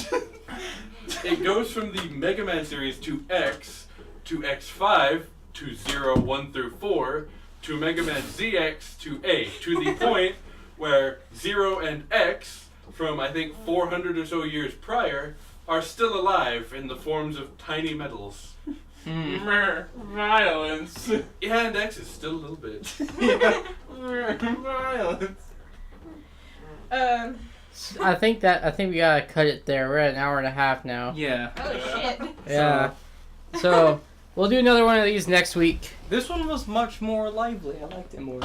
It goes from the Mega Man series to X, to X5, to 0, 1 through 4, to Mega Man ZX, to A, to the point where 0 and X, from I think 400 or so years prior, are still alive in the forms of tiny metals. Violence. Yeah, and X is still a little bit. Violence. I think we gotta cut it there. We're at an hour and a half now. Yeah. Oh shit. Yeah. So We'll do another one of these next week. This one was much more lively. I liked it more.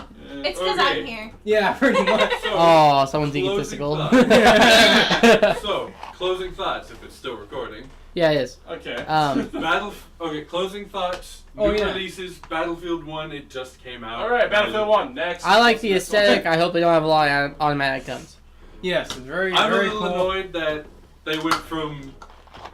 It's because I'm here. Yeah, pretty much. So, Oh, someone's closing egotistical. thoughts. So, closing thoughts, if it's still recording. Yeah, it is. Okay. Closing thoughts. Oh, New yeah. releases. Battlefield 1, it just came out. Alright, Battlefield 1, next. I like the Next one. aesthetic. I hope they don't have a lot of automatic guns. Yes, it's very, I'm very a little cool. annoyed that they went from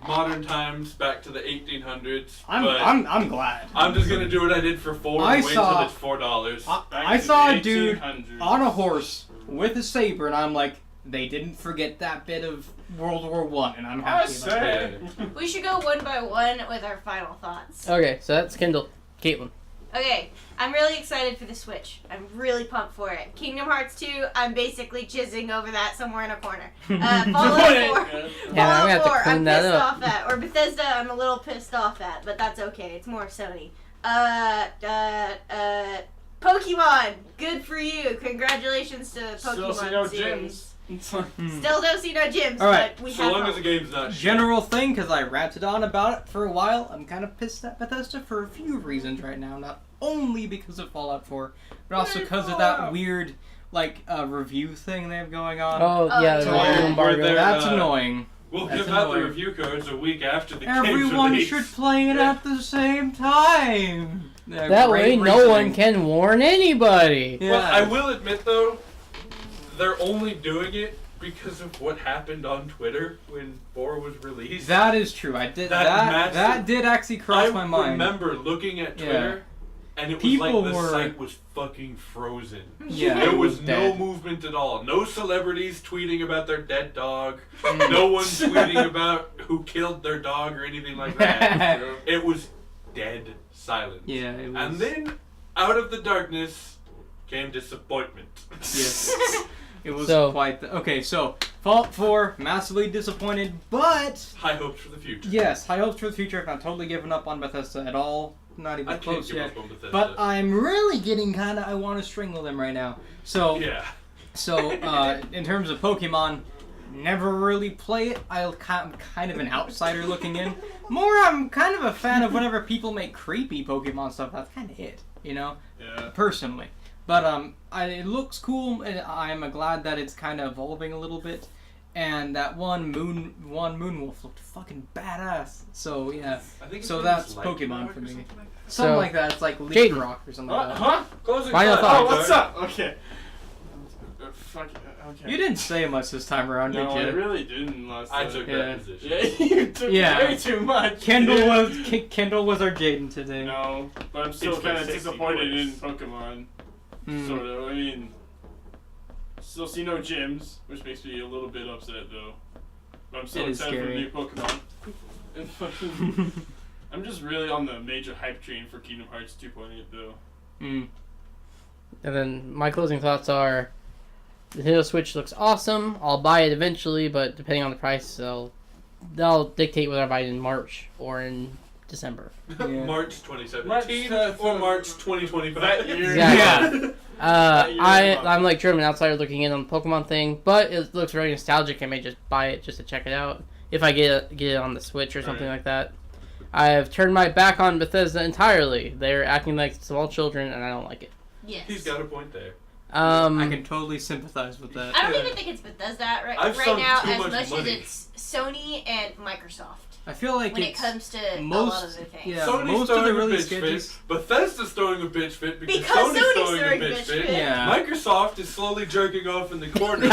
modern times back to the 1800s. but I'm glad. I'm just gonna do what I did for 4 I and wait saw- till it's $4. I saw a dude on a horse with a saber, and I'm like, they didn't forget that bit of World War One, and I'm I happy about say. We should go one by one with our final thoughts. Okay, so that's Kindle. Caitlin. Okay, I'm really excited for the Switch. I'm really pumped for it. Kingdom Hearts 2, I'm basically chiseling over that somewhere in a corner. Fallout 4, Yeah, I'm gonna have to Fallout 4, clean I'm that pissed up. off at. Or Bethesda, I'm a little pissed off at, but that's okay. It's more Sony. Pokemon, good for you. Congratulations to Pokemon Still see no series. gyms. Still don't see no gyms, All right, but we So have long hope. as the game's not shit. General thing, because I ranted on about it for a while, I'm kind of pissed at Bethesda for a few reasons right now. Not only because of Fallout 4, but also because of that weird, review thing they have going on. Oh, yeah, Oh, the yeah. review embargo. Where they're- That's uh, annoying. We'll That's give out the annoying. review codes a week after the game's Everyone released. should play it at the same time. That way, no one can warn anybody. Yeah. Well, I will admit though, they're only doing it because of what happened on Twitter when 4 was released. That is true. I did That that. massive- That did actually cross I my mind. remember looking at Yeah. Twitter, and it was People like the were- site was fucking frozen. Yeah, There it was no dead. movement at all. No celebrities tweeting about their dead dog. Mm. No one tweeting about who killed their dog or anything like that. It was dead silent. Yeah, it was. And then, out of the darkness, came disappointment. Yes. It was So- quite okay, so Fallout 4, massively disappointed, but High hopes for the future. yes, high hopes for the future. I've not totally given up on Bethesda at all. Not even I can't close give yet. up on Bethesda. But I'm really getting I want to strangle them right now. So, yeah. In terms of Pokemon, never really play it. I'm kind of an outsider looking in. I'm kind of a fan of whenever people make creepy Pokemon stuff. That's kind of it, you know? Yeah. Personally. But it looks cool, and I'm glad that it's kind of evolving a little bit. And that one Moonwolf looked fucking badass. So yeah, I think so his name that's is Pokemon Lycanroc for or me. something like that. Something So, like that. It's like Leaf Jaden. Rock or something like that. Huh? Closing Final thoughts, Oh, thoughts. what's Tyler. up? Okay. Fuck. Okay. You didn't say much this time around, No, I did you? really didn't last I time. took Yeah. that position. Yeah, you took Yeah. way too much. Kendall was our Jaden today. No, but I'm still It's kind my of sexy disappointed in voice. Pokemon. Hmm. Sort of. I mean, still see no gyms, which makes me a little bit upset though. But I'm still It is excited for the scary. new Pokemon. And fucking, I'm just really on the major hype train for Kingdom Hearts 2.8 though. Mm. And then my closing thoughts are: the Nintendo Switch looks awesome. I'll buy it eventually, but depending on the price, they'll dictate whether I buy it in March or in December. Yeah. March 2017 or March 2025. That year. Exactly. Yeah. I'm like German outsider looking in on the Pokemon thing, but it looks very nostalgic. I may just buy it just to check it out if I get it on the Switch or something Right. like that. I have turned my back on Bethesda entirely. They're acting like small children, and I don't like it. Yes. He's got a point there. I can totally sympathize with that. I don't even think it's Bethesda right I've right sunk now too as much much money. as it's Sony and Microsoft I feel like when it it's comes to a lot most- of the things. yeah. Sony's most of throwing the a release bitch schedules- fit. Bethesda's throwing a bitch fit because Because Sony's Sony's throwing a throwing bitch bitch fit. fit. Yeah. Microsoft is slowly jerking off in the corner.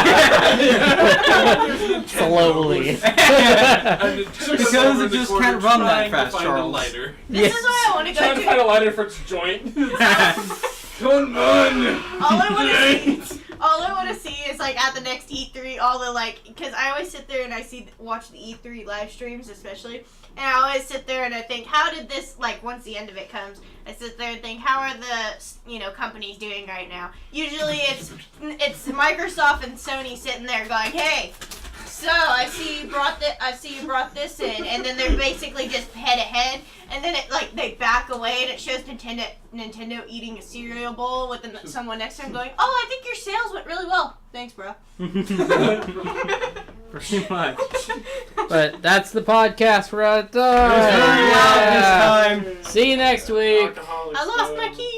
Slowly. And Nintendo's Because over it in the just corner can't run that trying to fast, find Charles. A lighter. This is why I want to Trying go to find to. a lighter for its joint. Come on! All I want to see. All I want to see is like at the next E3, all the like, because I always sit there and watch the E3 live streams, especially, and I always sit there and I think, how did this like once the end of it comes, I sit there and think, how are the companies doing right now? Usually it's Microsoft and Sony sitting there going, hey. So I see you brought this in, and then they're basically just head to head, and then they back away, and it shows Nintendo eating a cereal bowl with someone next to him going, "Oh, I think your sales went really well. Thanks, bro." Pretty much. But that's the podcast. We're out of time. It was very loud this Yeah. time. See you next week. Alcoholics I lost my Club. key.